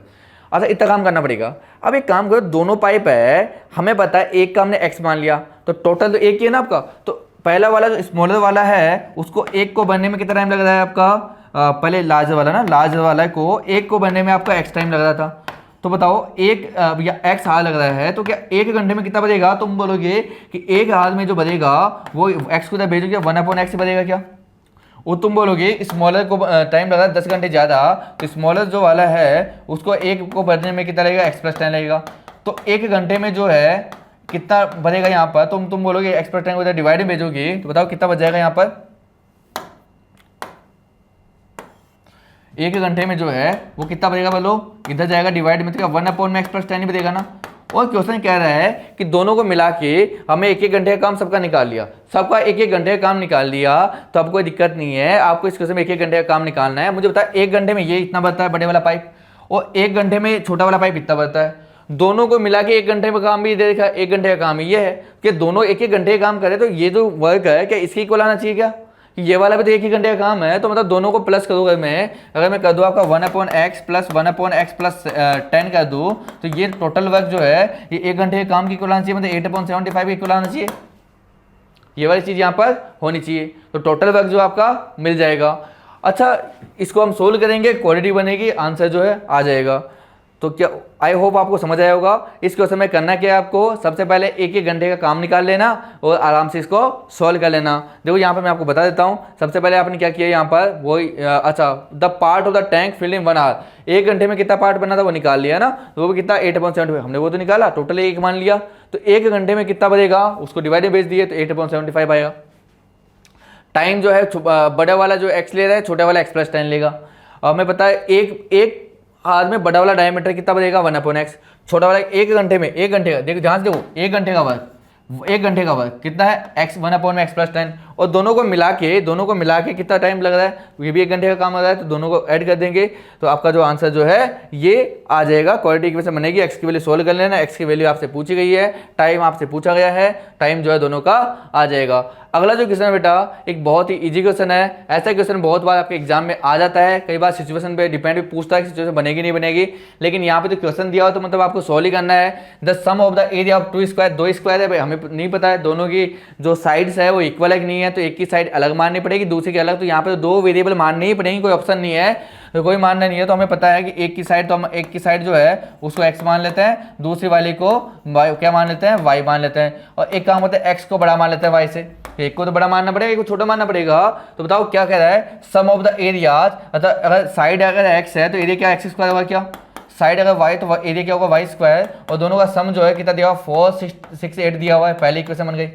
अच्छा इतना काम करना पड़ेगा। अब एक काम करो, दोनों पाइप है, हमें पता है एक का हमने x मान लिया, तो टोटल तो एक ही है ना आपका। तो पहला वाला जो स्मॉलर वाला है उसको एक को बनने में कितना टाइम लग रहा है आपका, पहले लार्जर वाला ना, लार्जर वाला को एक को बनने में आपका x टाइम लग रहा था। तो बताओ एक या x आवर लग रहा है, तो क्या 1 घंटे में कितना बनेगा, तुम बोलोगे कि 1 आवर में जो बनेगा वो x को इधर भेजोगे 1/x बनेगा क्या, वो तुम बोलोगे स्मॉलर को टाइम लगा 10 घंटे ज़्यादा, तो स्मॉलर जो वाला है उसको एक को भरने में कितना लगेगा x + 10 लगेगा। तो 1 घंटे में जो है कितना बनेगा यहाँ पर, तुम बोलोगे x + 10 को इधर डिवाइड में भेजोगे, तो बताओ कितना बच जाएगा यहाँ पर। 1 घंटे में जो है वो कितना बनेगा बोलो, इधर जाएगा डिवाइड में, तो 1/x + 10 ही बनेगा ना। और क्वेश्चन कह रहा है कि दोनों को मिला के हमें 1-1 घंटे का काम सबका निकाल लिया, सबका 1-1 घंटे का काम निकाल लिया, तो आपको कोई दिक्कत नहीं है, आपको इस क्वेश्चन में 1-1 घंटे का काम निकालना है। मुझे बता 1 घंटे में ये इतना बढ़ता है बड़े वाला पाइप, और 1 घंटे में छोटा वाला पाइप इतना बढ़ता है, दोनों को मिला के 1 घंटे में काम भी देखा, 1 घंटे का काम ये है कि दोनों 1-1 घंटे का काम करे, तो ये जो वर्क है क्या इसकी इक्वल आना चाहिए क्या, ये वाला भी तो 1 ही घंटे का काम है। तो मतलब दोनों को प्लस करूँगा मैं, अगर मैं कर दूँ आपका 1/x + 1/x + 10 कर दूँ, तो ये टोटल वर्क जो है ये 1 घंटे के काम की इक्वल आना चाहिए, मतलब 8/75 की इक्वल आना चाहिए, ये वाली चीज़ यहाँ पर होनी चाहिए। तो टोटल वर्क जो आपका मिल जाएगा। अच्छा इसको हम सोल्व करेंगे, क्वांटिटी बनेगी, आंसर जो है आ जाएगा। तो क्या आई होप आपको समझ आया होगा। इस क्वेश्चन में करना क्या है आपको, सबसे पहले 1-1 घंटे का काम निकाल लेना और आराम से इसको सॉल्व कर लेना। देखो यहाँ पर मैं आपको बता देता हूँ, सबसे पहले आपने क्या किया यहाँ पर, वो अच्छा the part of the tank fill in 1 hour, 1 घंटे में कितना पार्ट बना था वो निकाल लिया ना, तो वो कितना 8/75 हमने वो तो निकाला, टोटल 1 मान लिया, तो 1 घंटे में कितना बनेगा उसको डिवाइड में भेज दिए, तो 8/75 आएगा। टाइम जो है बड़ा वाला जो x ले रहा है, छोटा वाला x + 10 लेगा। और हमें पता है एक हाथ में बड़ा वाला डायमीटर कितना बनेगा 1/x, छोटा वाला 1 घंटे में, 1 घंटे का देखो ध्यान से देखो, 1 घंटे का वर्क, 1 घंटे का वर्क कितना है x 1/x + 10, और दोनों को मिला के कितना टाइम लग रहा है, ये भी 1 घंटे का काम हो रहा है, तो दोनों को ऐड कर देंगे, तो आपका जो आंसर जो है ये आ जाएगा। क्वाड्रेटिक इक्वेशन बनेगी, x की वैल्यू सोल्व कर लेना, x की वैल्यू आपसे पूछी गई है, टाइम आपसे पूछा गया है, टाइम जो है दोनों का आ जाएगा। अगला जो क्वेश्चन है बेटा एक बहुत ही इजी क्वेश्चन है, ऐसा क्वेश्चन बहुत बार आपके एग्जाम में आ जाता है, कई बार सिचुएशन पे डिपेंड भी पूछता है कि सिचुएशन बनेगी नहीं बनेगी, लेकिन यहाँ पे तो क्वेश्चन दिया हो तो मतलब आपको सॉल्व ही करना है। The sum of the area of 2 square, 2 square है भाई, हमें नहीं पता है दोनों की जो साइड्स है वो इक्वल है कि नहीं है, तो एक की साइड अलग माननी पड़ेगी, दूसरे की अलग, तो यहाँ पे तो 2 वेरिएबल माननी ही पड़ेगी, कोई ऑप्शन नहीं है, तो कोई मानना नहीं है। तो हमें पता है कि एक की साइड, तो हम एक की साइड जो है उसको x मान लेते हैं, दूसरी वाली को y क्या मान लेते हैं, y मान लेते हैं, और एक काम होता है x को बड़ा मान लेते हैं y से, एक को तो बड़ा मानना पड़ेगा, एक को छोटा मानना पड़ेगा। तो बताओ क्या कह रहा है, सम ऑफ द एरियाज, अगर साइड अगर x है तो एरिया क्या x स्क्वायर होगा, क्या साइड अगर y तो एरिया क्या होगा y स्क्वायर, और दोनों का सम जो है कितना दिया हुआ 4, 6, 8 दिया हुआ है, पहली इक्वेशन बन गई।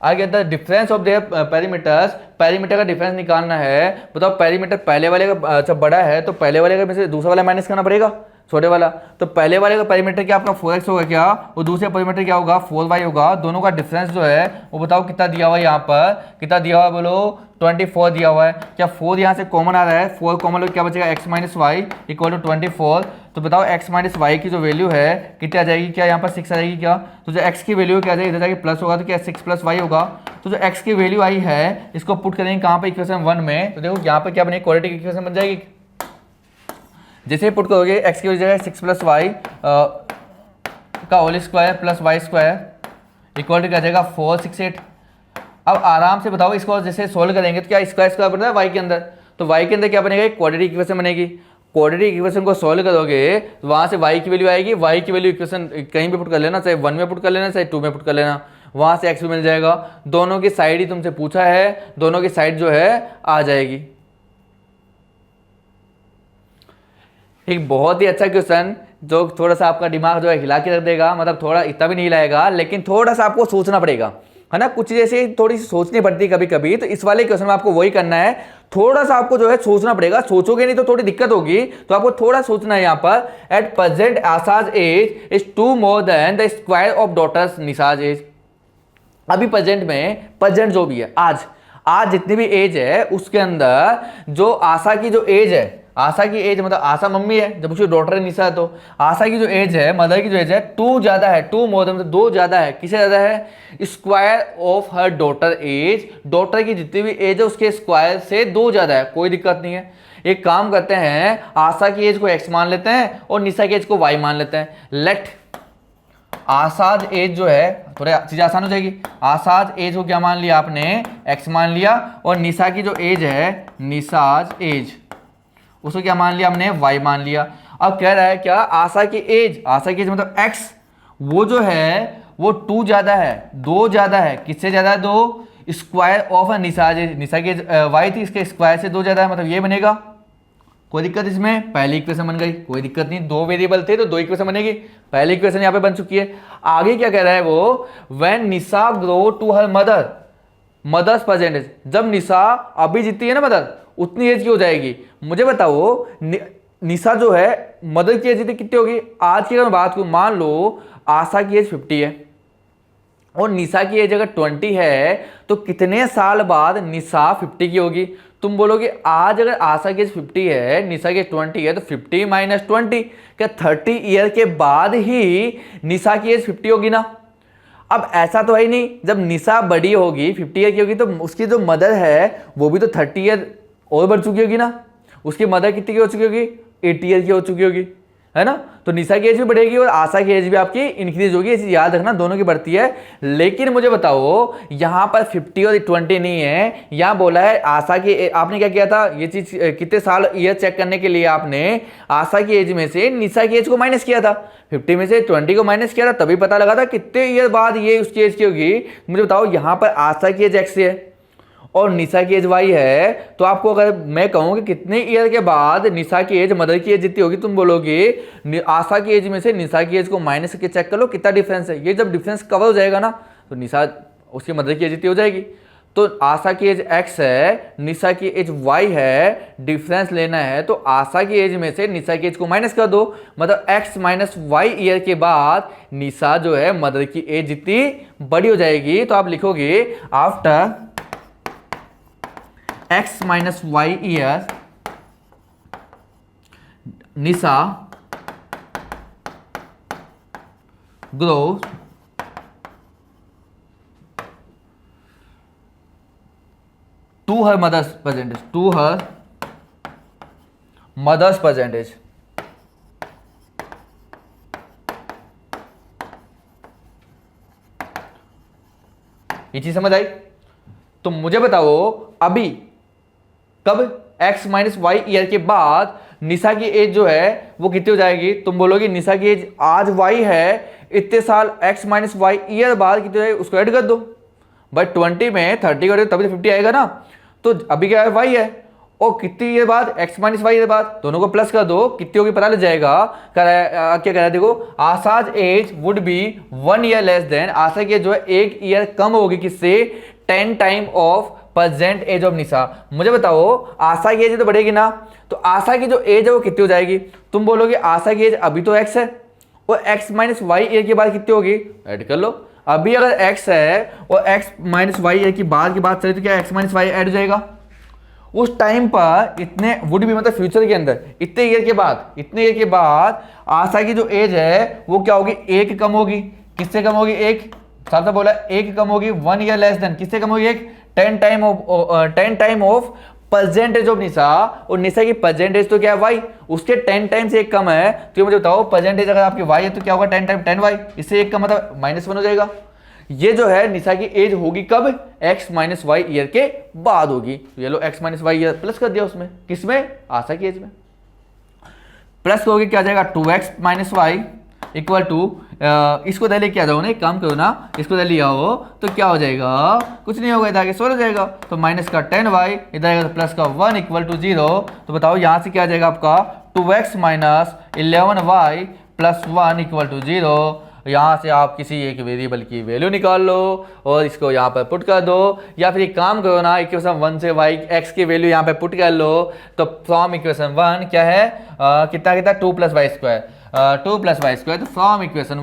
आगे the difference of their perimeters, perimeter का डिफरेंस निकालना है। बताओ पेरीमीटर पहले वाले का अच्छा बड़ा है, तो पहले वाले का में से दूसरा वाला माइनस करना पड़ेगा, छोटे वाला, तो पहले वाले का पेरीमीटर क्या आपका 4x होगा क्या, और दूसरे पेरीमीटर क्या होगा 4y होगा, दोनों का डिफरेंस जो है वो बताओ कितना दिया हुआ है, यहाँ पर कितना दिया हुआ है बोलो 24 दिया हुआ है। क्या 4 यहाँ से कॉमन आ रहा है, 4 कॉमन क्या बचेगा x - y = 24, तो बताओ x - y की जो वैल्यू है कितनी आ जाएगी, क्या यहाँ पर 6 आ जाएगी क्या, तो जो x की वैल्यू क्या आ जाएगी, इधर जाके प्लस होगा, तो क्या 6 + y होगा, तो जो x की वैल्यू आई है इसको पुट करेंगे कहाँ पे इक्वेशन 1 में, तो देखो यहाँ पर क्या बनेगी क्वाड्रेटिक इक्वेशन बन जाएगी। जैसे पुट करोगे x की वजह 6 + y का whole square plus y square equal to क्या जाएगा 4, 6, 8। अब आराम से बताओ इसको जैसे सोल्व करेंगे तो क्या स्क्वायर स्क्वायर बनता है y के अंदर, तो y के अंदर क्या बनेगा, क्वाड्रेटिक इक्वेशन बनेगी। क्वाड्रेटिक इक्वेशन को सोल्व करोगे तो वहाँ से y की वैल्यू आएगी, y की वैल्यू इक्वेशन कहीं भी पुट कर लेना, चाहे 1 में पुट कर लेना, चाहे 2 में पुट कर लेना, वहाँ से x भी मिल जाएगा। दोनों की साइड ही तुमसे पूछा है, दोनों की साइड जो है आ जाएगी। एक बहुत ही अच्छा क्वेश्चन जो थोड़ा सा आपका दिमाग जो है हिला के रख देगा, मतलब थोड़ा इतना भी नहीं हिलाएगा लेकिन थोड़ा सा आपको सोचना पड़ेगा, है ना, कुछ जैसे थोड़ी सी सोचनी पड़ती है कभी कभी, तो इस वाले क्वेश्चन में आपको वही करना है, थोड़ा सा आपको जो है सोचना पड़ेगा, सोचोगे नहीं तो थोड़ी दिक्कत होगी, तो आपको थोड़ा सोचना है यहाँ पर। At present Asha's age is 2 more than the square of daughter's Nisha's age. अभी प्रेजेंट में, प्रेजेंट जो भी है आज जितनी भी एज है उसके अंदर जो आशा की जो एज है, आशा की एज मतलब आशा मम्मी है, जब उसकी डॉटर है निशा, तो आशा की जो एज है, मदर की जो एज है 2 ज़्यादा है, 2 मोर मतलब 2 ज़्यादा है, किसे ज़्यादा है, square of her daughter age, daughter की जितनी भी एज है उसके स्क्वायर से 2 ज़्यादा है, कोई दिक्कत नहीं है। एक काम करते हैं, आशा की एज को x मान लेते हैं और निशा की एज को y मान लेते हैं। लेट आसाद एज जो है, थोड़ा चीज़ आसान हो जाएगी, आसाद एज को क्या मान लिया आपने, x मान लिया, और निशा की जो एज है, निशाज एज, उसको क्या मान लिया हमने, y मान लिया। अब कह रहा है क्या, आशा की एज मतलब x, वो जो है वो 2 ज़्यादा है, 2 ज़्यादा है, किससे ज़्यादा है, 2 स्क्वायर ऑफ निशा की y थी, इसके स्क्वायर से 2 ज़्यादा है, मतलब ये बनेगा। कोई दिक्कत इसमें, पहली इक्वेशन बन गई, कोई दिक्कत नहीं, 2 वेरिएबल थे तो 2 इक्वेशन बनेगी, पहली इक्वेशन यहाँ पे बन चुकी है। आगे क्या कह रहा है वो, when Nisha grow to her mother's percentage, जब निशा अभी जितनी है ना मदर, उतनी एज की हो जाएगी। मुझे बताओ निशा जो है मदर की एज कितनी होगी, आज की अगर मैं बात करूं, मान लो आशा की एज 50 है और निशा की एज अगर 20 है, तो कितने साल बाद निशा 50 की होगी। तुम बोलोगे आज अगर आशा की एज 50 है, निशा की 20 है, तो 50 माइनस 20, क्या 30 ईयर के बाद ही निशा की एज 50 होगी ना। अब ऐसा तो है ही नहीं, जब निशा बड़ी होगी 50 ईयर की होगी, तो उसकी जो मदर है वो भी तो 30 ईयर और बढ़ चुकी होगी ना। उसकी मदर कितनी की हो चुकी होगी, 80 ईयर की हो चुकी होगी, है ना। तो निशा की एज भी बढ़ेगी और आशा की एज भी आपकी इंक्रीज होगी, इसे याद रखना, दोनों की बढ़ती है। लेकिन मुझे बताओ यहाँ पर 50 और 20 नहीं है, यहाँ बोला है आशा की, आपने क्या किया था, ये चीज कितने साल ईयर चेक करने के लिए आपने आशा की एज में से निशा की एज को माइनस किया था, 50 में से 20 को माइनस किया था, तभी पता लगा था कितने ईयर बाद ये उसकी एज की होगी। मुझे बताओ यहाँ पर आशा की एज x है और निशा की एज y है, तो आपको अगर मैं कहूँ कि कितने ईयर के बाद निशा की एज मदर की एज जितनी होगी, तुम बोलोगे आशा की एज में से निशा की एज को माइनस करके चेक कर लो कितना डिफरेंस है। ये जब डिफरेंस कवर हो जाएगा ना, तो निशा उसकी मदर की एज जितनी हो जाएगी। तो आशा की एज x है, निशा की एज y है, डिफरेंस लेना है तो आशा की एज में से निशा की एज को माइनस कर दो, मतलब x माइनस वाई ईयर के बाद निशा जो है मदर की एज जितनी बड़ी हो जाएगी। तो आप लिखोगे after x minus y year Nisha grows to her mother's percentage, ये चीज समझ आई। तो मुझे बताओ अभी कब x माइनस वाई ईयर के बाद निशा की एज जो है वो कितनी हो जाएगी। तुम बोलोगे निशा की एज आज y है, इतने साल x माइनस वाई ईयर बाद कितनी है उसको ऐड कर दो, भाई 20 में 30 कर दो तभी तो 50 आएगा ना। तो अभी क्या है y है, और कितनी ईयर बाद x माइनस वाई ईयर बाद, दोनों को प्लस कर दो, कितनी होगी पता लग जाएगा। क्या कह रहा है देखो, Asha's age would be 1 year less than, Asha की जो है 1 ईयर कम होगी किससे, 10 time of present age of Nisha. मुझे बताओ आशा की एज तो बढ़ेगी ना, तो आशा की जो एज है वो कितनी हो जाएगी। तुम बोलोगे आशा की एज अभी तो x है और x माइनस वाई ईयर के बाद कितनी होगी, ऐड कर लो। अभी अगर x है और x माइनस वाई ईयर की बात चले तो क्या x माइनस वाई ऐड हो जाएगा। उस टाइम पर इतने वुड भी मतलब फ्यूचर के अंदर इतने ईयर के बाद आशा की जो एज है वो क्या होगी, 1 कम होगी। किससे कम होगी, 1 साफ साफ बोला 1 कम होगी, 1 ईयर लेस देन, किससे कम होगी, 1 10 टाइम ऑफ परसेंटेज ऑफ निशा, और निशा की परसेंटेज तो क्या है y, उसके 10 टाइम से 1 कम है। तो मुझे बताओ परसेंटेज अगर आपकी y है तो क्या होगा 10 टाइम 10y, इससे 1 का मतलब -1 हो जाएगा। ये जो है निशा की एज होगी कब, x माइनस वाई ईयर के बाद होगी। तो ये लो x minus y year plus कर दिया उसमें, किसमें, आशा की एज में। प्लस होगी क्या जाएगा 2x minus Y equal to, इसको दे लेके आ जाओ ना, एक काम करो ना, इसको दे लिया हो तो क्या हो जाएगा, कुछ नहीं होगा, इधर आगे 16 हो जाएगा। तो माइनस का 10y इधर आएगा तो प्लस का 1 इक्वल टू 0। तो बताओ यहाँ से क्या आ जाएगा आपका 2x minus 11y plus 1 equal to 0। यहाँ से आप किसी एक वेरिएबल की वैल्यू निकाल लो और इसको यहाँ पर पुट कर दो, या फिर एक काम करो ना, इक्वेशन 1 से y x की वैल्यू यहाँ पे पुट कर लो। तो फ्रॉम इक्वेशन 1 क्या है, कितना 2 plus y square, 2 plus y square. तो फ्रॉम इक्वेशन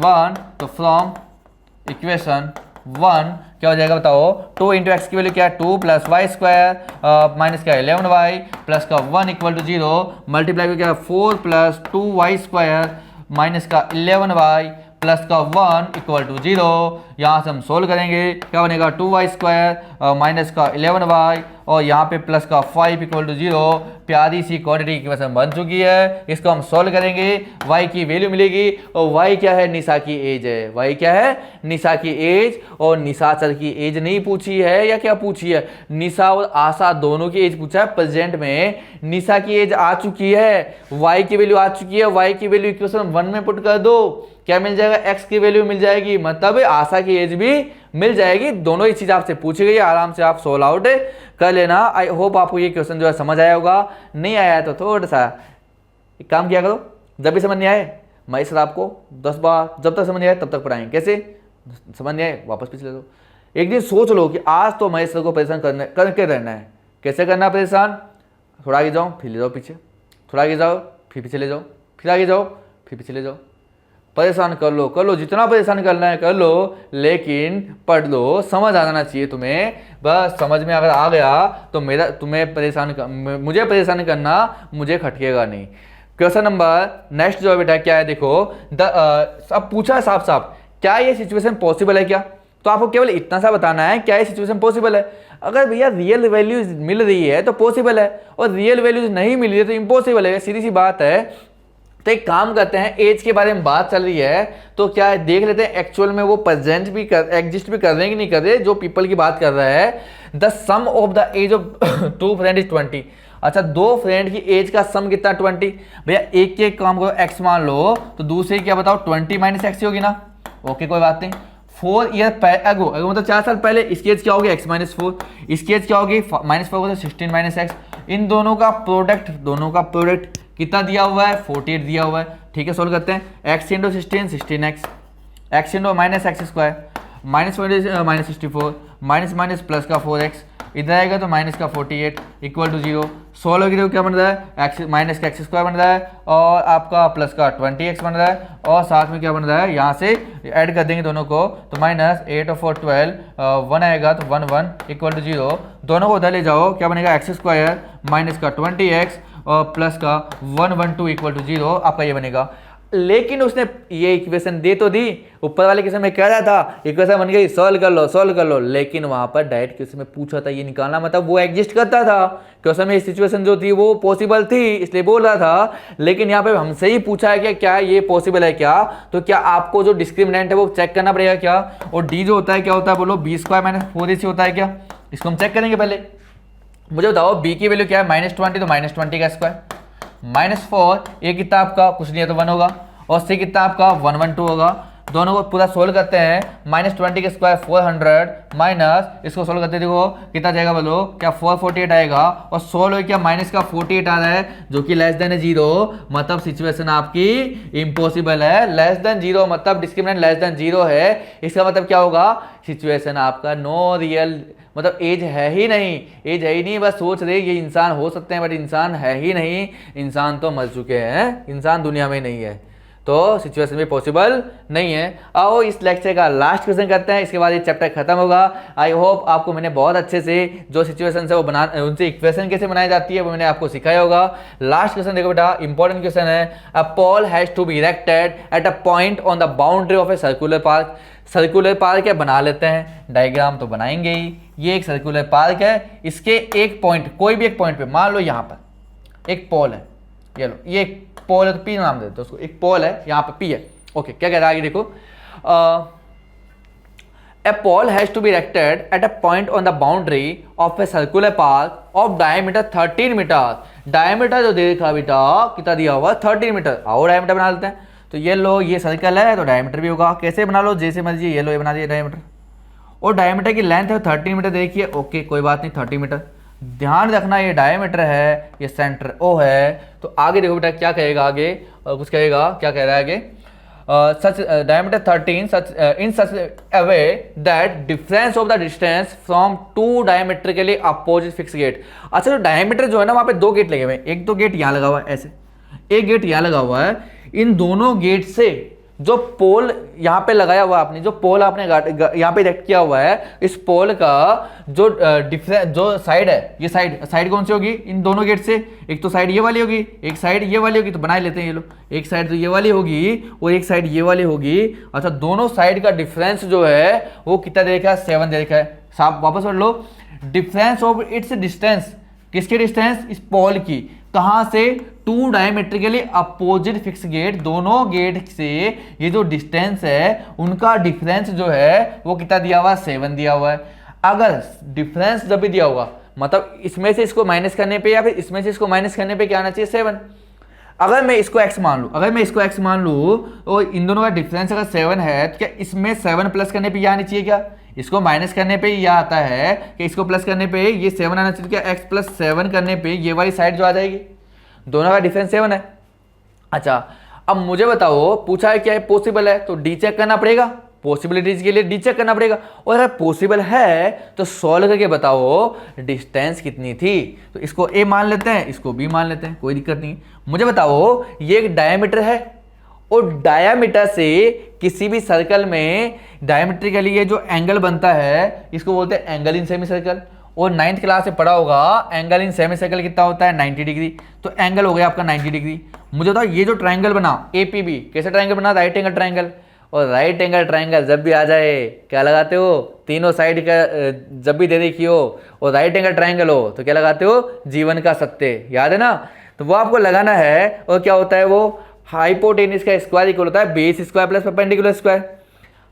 1, क्या हो जाएगा बताओ, 2 इंटू एक्स की वैल्यू क्या है 2 प्लस वाई स्क्वायर माइनस क्या 11y प्लस का 1 इक्वल टू 0 मल्टीप्लाई क्या 4 प्लस 2y स्क्वायर माइनस का 11y प्लस का 1 इक्वल टू 0। यहाँ से हम सोल्व करेंगे, क्या बनेगा 2y स्क्वायर माइनस का 11y और यहाँ पे प्लस का 5 इक्वल टू 0। प्यारी सी क्वाड्रेटिक इक्वेशन बन चुकी है। इसको हम सोल्व करेंगे, y की वैल्यू मिलेगी और y क्या है, निशा की एज है। y क्या है, निशा की एज। और निशा सर की एज नहीं पूछी है या क्या पूछी है, निशा और आशा दोनों की एज पूछा है। प्रेजेंट में निशा की एज आ चुकी है, y की वैल्यू आ चुकी है। y की वैल्यू इक्वेशन 1 में पुट कर दो, क्या मिल जाएगा, x की वैल्यू मिल जाएगी, मतलब आशा की एज भी मिल जाएगी। दोनों ही चीज आपसे पूछी गई है, आराम से आप सोल्व आउट कर लेना। आई होप आपको ये क्वेश्चन जो है समझ आया होगा। नहीं आया तो थोड़ा सा एक काम किया करो, जब भी समझ नहीं आए मैं सर आपको 10 बार जब तक समझ नहीं आए तब तक पढ़ाएंगे। कैसे समझ नहीं आए वापस पीछे ले दो। एक दिन सोच लो कि आज तो मैं सर को परेशान करके रहना है। कैसे करना परेशान, थोड़ा आगे जाओ फिर ले जाओ पीछे, थोड़ा आगे जाओ फिर पीछे ले जाओ, फिर आगे जाओ फिर पीछे ले जाओ। परेशान कर लो, जितना परेशान करना है कर लो, लेकिन पढ़ लो, समझ आ जाना चाहिए तुम्हें। बस समझ में अगर आ गया तो मुझे परेशान करना मुझे खटकेगा नहीं। क्वेश्चन नंबर नेक्स्ट जो है बेटा क्या है, देखो अब पूछा साफ साफ, क्या ये सिचुएशन पॉसिबल है क्या, तो आपको केवल इतना सा बताना है क्या ये सिचुएशन पॉसिबल है। अगर भैया रियल वैल्यूज मिल रही है तो पॉसिबल है, और रियल वैल्यूज नहीं मिल रही है तो इम्पॉसिबल है, सीधी सी बात है। तो एक काम करते हैं, एज के बारे में बात चल रही है तो क्या है देख लेते हैं एक्चुअल में वो प्रेजेंट भी एग्जिस्ट भी कर रहे हैं कि नहीं कर रहे। जो पीपल की बात कर रहा है, the sum of the age of 2 friend is 20। अच्छा, 2 फ्रेंड की एज का सम कितना 20। भैया एक के काम करो, एक्स मान लो तो दूसरे क्या बताओ 20 माइनस एक्स होगी ना। ओके कोई बात नहीं। 4 ईयर अगो मतलब 4 साल पहले इसकी एज क्या होगी x माइनस 4, इसकी एज क्या होगी माइनस 4 16 माइनस एक्स। इन दोनों का प्रोडक्ट कितना दिया हुआ है 48 दिया हुआ है। ठीक है सोल्व करते हैं, x into 16 16x, x into minus x square minus minus 64 minus minus plus का 4x, इधर आएगा तो माइनस का 48 इक्वल टू 0। सोल्व करें क्या बन रहा है, एक्स माइनस का एक्स स्क्वायर बन रहा है और आपका प्लस का 20x बन रहा है, और साथ में क्या बन रहा है यहाँ से ऐड कर देंगे दोनों को तो माइनस 8 और 4 12 1 आएगा तो 1 1 इक्वल टू 0। दोनों को उधर ले जाओ, क्या बनेगा एक्स स्क्वायर माइनस का 20x और प्लस का 112 इक्वल टू 0 आपका ये बनेगा। लेकिन उसने ये इक्वेशन दे तो दी, ऊपर वाले क्वेश्चन में कह रहा था इक्वेशन बन गई सॉल्व कर लो, लेकिन वहां पर डायरेक्ट क्वेश्चन में पूछा था ये निकालना, मतलब वो एग्जिस्ट करता था क्वेश्चन में, सिचुएशन जो थी वो पॉसिबल थी इसलिए बोल रहा था। लेकिन यहाँ पे हमसे ही पूछा है कि क्या ये पॉसिबल है क्या, तो क्या आपको जो डिस्क्रिमिनेंट है वो चेक करना पड़ेगा क्या, और डी जो होता है क्या होता है बोलो बी स्क्वायर माइनस 4ac होता है क्या, इसको हम चेक करेंगे। पहले मुझे बताओ बी की वैल्यू क्या है -20, तो -20 का स्क्वायर -4, ये कितना आपका कुछ नहीं है तो 1 होगा, और सी कितना आपका 112 होगा। दोनों को पूरा सोल्व करते हैं, -20 का स्क्वायर 400 माइनस इसको सोल्व करते देखो कितना जाएगा बोलो, क्या 448 आएगा, और सोल्व क्या माइनस का 48 आ रहा है जो कि लेस देन 0, मतलब सिचुएशन आपकी इम्पॉसिबल है। लेस देन 0 मतलब डिस्क्रिमिनेंट लेस देन 0 है, इसका मतलब क्या होगा सिचुएशन आपका नो रियल, मतलब एज है ही नहीं, बस सोच रहे ये इंसान हो सकते हैं बट इंसान है ही नहीं, इंसान तो मर चुके हैं, इंसान दुनिया में नहीं है, तो सिचुएशन भी पॉसिबल नहीं है। आओ इस लेक्चर का लास्ट क्वेश्चन करते हैं, इसके बाद ये चैप्टर खत्म होगा। आई होप आपको मैंने बहुत अच्छे से जो सिचुएशन है वो उनसे इक्वेशन कैसे बनाई जाती है वो मैंने आपको सिखाया होगा। लास्ट क्वेश्चन देखो बेटा, इंपॉर्टेंट क्वेश्चन है, a pole has to be erected at a point on the boundary of a circular park. Circular park है, बना लेते हैं, डायग्राम तो बनाएंगे ही। ये एक सर्कुलर पार्क है, इसके एक पॉइंट कोई भी एक पॉइंट पे मान लो यहाँ पर एक पोल है, ये लो ये एक पोल है तो पी नाम देते हैं उसको, एक पोल है यहाँ पे पी है। ओके क्या कह रहा है आगे देखो, a pole has to be erected at a point on the boundary of a circular park of diameter 13 metre. Diameter जो देखा बेटा कितना दिया हुआ 13 मीटर। आओ डायमीटर बना लेते हैं, तो ये लो ये सर्कल है तो डायमीटर भी होगा, कैसे बना लो जैसे मर्जी, ये लो ये बना दिए डायमीटर, और डायमीटर की लेंथ है 13 मीटर देखिए। ओके कोई बात नहीं 30 मीटर, ध्यान रखना ये डायमीटर है, ये सेंटर ओ है। तो आगे देखो बेटा क्या कहेगा आगे, कुछ कहेगा, क्या कह रहा है आगे, such diameter 13 such in such a way that difference of the distance from 2 diametrically opposite fix gate. अच्छा जो डायमीटर जो है ना वहाँ पे 2 गेट लगे हुए हैं, एक तो गेट यहाँ लगा हुआ है ऐसे, एक गेट यहाँ लगा हुआ है, इन दोनों गेट से जो पोल यहाँ पे लगाया हुआ आपने, जो पोल आपने यहाँ पे इरेक्ट किया हुआ है, इस पोल का जो डिफरेंस, जो साइड है, ये साइड कौन सी होगी इन दोनों गेट से? एक तो साइड ये वाली होगी, एक साइड ये वाली होगी, तो बना लेते हैं ये लोग। एक साइड तो ये वाली होगी और एक साइड ये वाली होगी। अच्छा, दोनों साइड का डिफरेंस जो है वो कितना दे रखा है? 7 दे रखा है। साहब वापस पढ़ लो, डिफरेंस ऑफ इट्स डिस्टेंस, किसके डिस्टेंस? इस पोल की। कहां से? Two diametrically opposite fix gate, दोनों गेट से ये जो डिस्टेंस है उनका डिफरेंस जो है वो कितना दिया हुआ है? 7 दिया हुआ है। अगर डिफरेंस जब भी दिया हुआ, मतलब इसमें से इसको माइनस करने पे या फिर इसमें से इसको माइनस करने पे क्या आना चाहिए? 7। अगर मैं इसको x मान लूँ, और इन दोनों का डिफरेंस अगर 7 है, तो क्या इसमें 7 प्लस करने पे यह आनी चाहिए क्या? इसको माइनस करने पे यह आता है कि इसको प्लस करने पे ये 7 आना चाहिए। क्या x प्लस 7 करने पे ये वाली साइड जो आ जाएगी? दोनों का डिफरेंस 7 है। अच्छा, अब मुझे बताओ, पूछा है क्या है पॉसिबल है, तो डी चेक करना पड़ेगा। पॉसिबिलिटीज के लिए डी चेक करना पड़ेगा, और अगर पॉसिबल है तो सॉल्व करके बताओ डिस्टेंस कितनी थी। तो इसको ए मान लेते हैं, इसको बी मान लेते हैं, कोई दिक्कत नहीं। मुझे बताओ, ये एक डायमीटर है, और डायमीटर से किसी भी सर्कल में डायमीटर के लिए जो एंगल बनता है इसको बोलते हैं एंगल इन सेमी सर्कल। और 9th क्लास से पढ़ा होगा एंगल इन सेमी सर्कल कितना होता है? 90 डिग्री। तो एंगल हो गया आपका 90 डिग्री। मुझे बताओ, ये जो ट्राइंगल बना APB, कैसे ट्राइंगल बना? Right angle triangle. और राइट एंगल ट्राइंगल जब भी आ जाए क्या लगाते हो? तीनों साइड का जब भी दे देखी हो और राइट एंगल ट्राइंगल हो तो क्या लगाते हो? जीवन का सत्य, याद है ना? तो वो आपको लगाना है। और क्या होता है वो? हाइपोटेनिस का स्क्वायर इक्वल होता है base square plus perpendicular square.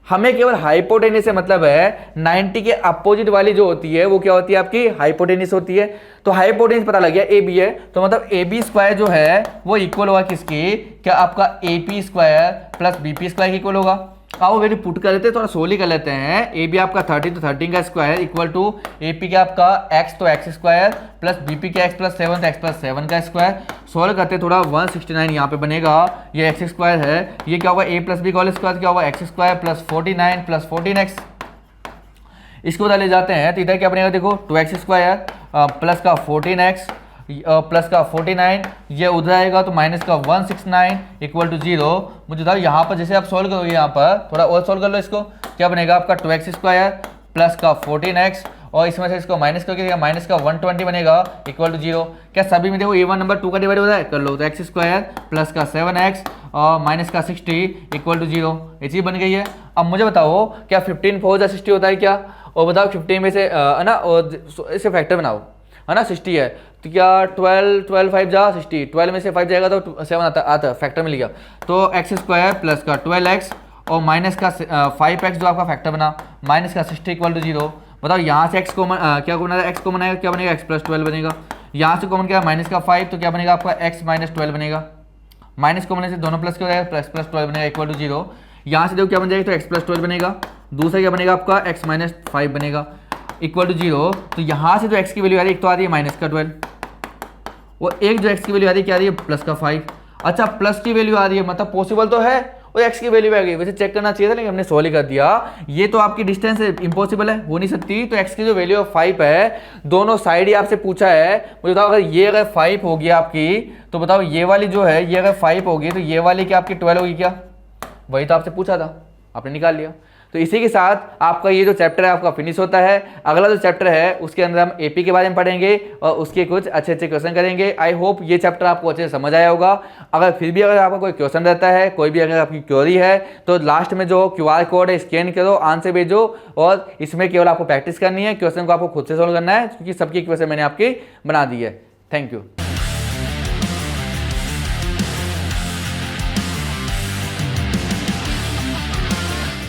हमें केवल हाइपोटेनिस से मतलब है 90 के अपोजिट वाली जो होती है वो क्या होती है? आपकी हाइपोटेनिस होती है। तो हाइपोटेनिस पता लग गया AB है, तो मतलब AB स्क्वायर जो है वो इक्वल होगा किसके? क्या आपका AP square plus BP square के इक्वल होगा। आओ वेरी पुट कर लेते हैं, थोड़ा सोली कर लेते हैं। AB आपका 30, तो 13 का स्क्वायर इक्वल टू AP का आपका x, तो x स्क्वायर प्लस BP के x प्लस 7, तो x प्लस 7 का स्क्वायर। सोल्व करते थोड़ा 169 यहाँ पे बनेगा। ये x स्क्वायर है, ये क्या होगा? A प्लस बी का स्क्वायर क्या होगा? x square plus 49 plus 14x। इसको उधर ले जाते हैं तो इधर क्या बनेगा? देखो 2x स्क्वायर प्लस का 14x प्लस का 49, ये उधर आएगा तो माइनस का 169 इक्वल टू 0। मुझे बताओ, यहाँ पर जैसे आप सोल्व करोगे, यहाँ पर थोड़ा और सोल्व कर लो इसको, क्या बनेगा आपका? 2x स्क्वायर प्लस का 14x, और इसमें से इसको माइनस करके माइनस का 120 बनेगा इक्वल टू 0। क्या सभी में देखो A1 नंबर 2 का डिवाइड हो रहा है? कर लो। तो x स्क्वायर प्लस का 7x और माइनस का 60 इक्वल टू 0, ये चीज़ बन गई है। अब मुझे बताओ, क्या 15 4 जा 60 होता है क्या? और बताओ 15 में से है ना, और इसे फैक्टर बनाओ, है ना? 60 है तो क्या 12 5 जा 60, 12 में से 5 जाएगा तो 7 आता फैक्टर मिल गया। तो x स्क्वायर प्लस का 12x और माइनस का 5x जो आपका फैक्टर बना, माइनस का 60 इक्वल टू 0। बताओ, यहाँ से x कॉमन क्या कॉमन आएगा? x कॉमन आएगा, क्या बनेगा? x प्लस 12 बनेगा। यहाँ से कॉमन क्या? माइनस का 5, तो क्या बनेगा आपका? x माइनस 12 बनेगा। माइनस कॉमन से दोनों प्लस क्या हो जाएगा? प्लस प्लस 12 बनेगा इक्वल टू 0। यहाँ से देखो क्या बन जाएगा? तो x प्लस 12 बनेगा। दूसरा क्या बनेगा आपका? x माइनस 5 बनेगा इक्वल टू 0। तो यहाँ से जो x की वैल्यू आ रही है, एक तो आ रही है माइनस का 12, और एक जो x की वैल्यू आ रही है क्या आ रही है? प्लस का 5। अच्छा, प्लस की वैल्यू आ रही है, मतलब पॉसिबल तो है, और x की वैल्यू आ गई। वैसे चेक करना चाहिए था लेकिन हमने सॉल्व कर दिया। ये तो आपकी डिस्टेंस इम्पॉसिबल है, हो नहीं सकती। तो x की जो वैल्यू 5 है, दोनों साइड ही आपसे पूछा है। मुझे बताओ, अगर 5 होगी आपकी, तो बताओ ये वाली जो है, ये अगर 5 होगी तो ये वाली क्या आपकी 12 होगी क्या? वही तो आपसे पूछा था, आपने निकाल लिया। तो इसी के साथ आपका ये जो चैप्टर है आपका फिनिश होता है। अगला जो चैप्टर है उसके अंदर हम एपी के बारे में पढ़ेंगे और उसके कुछ अच्छे अच्छे क्वेश्चन करेंगे। आई होप ये चैप्टर आपको अच्छे से समझ आया होगा। अगर फिर भी अगर आपका कोई क्वेश्चन रहता है, कोई भी अगर आपकी क्वेरी है, तो लास्ट में जो QR कोड है स्कैन करो, आंसर भेजो, और इसमें केवल आपको प्रैक्टिस करनी है, क्वेश्चन को आपको खुद से सोल्व करना है, क्योंकि सबकी क्वेश्चन मैंने आपकी बना दी है। Thank you.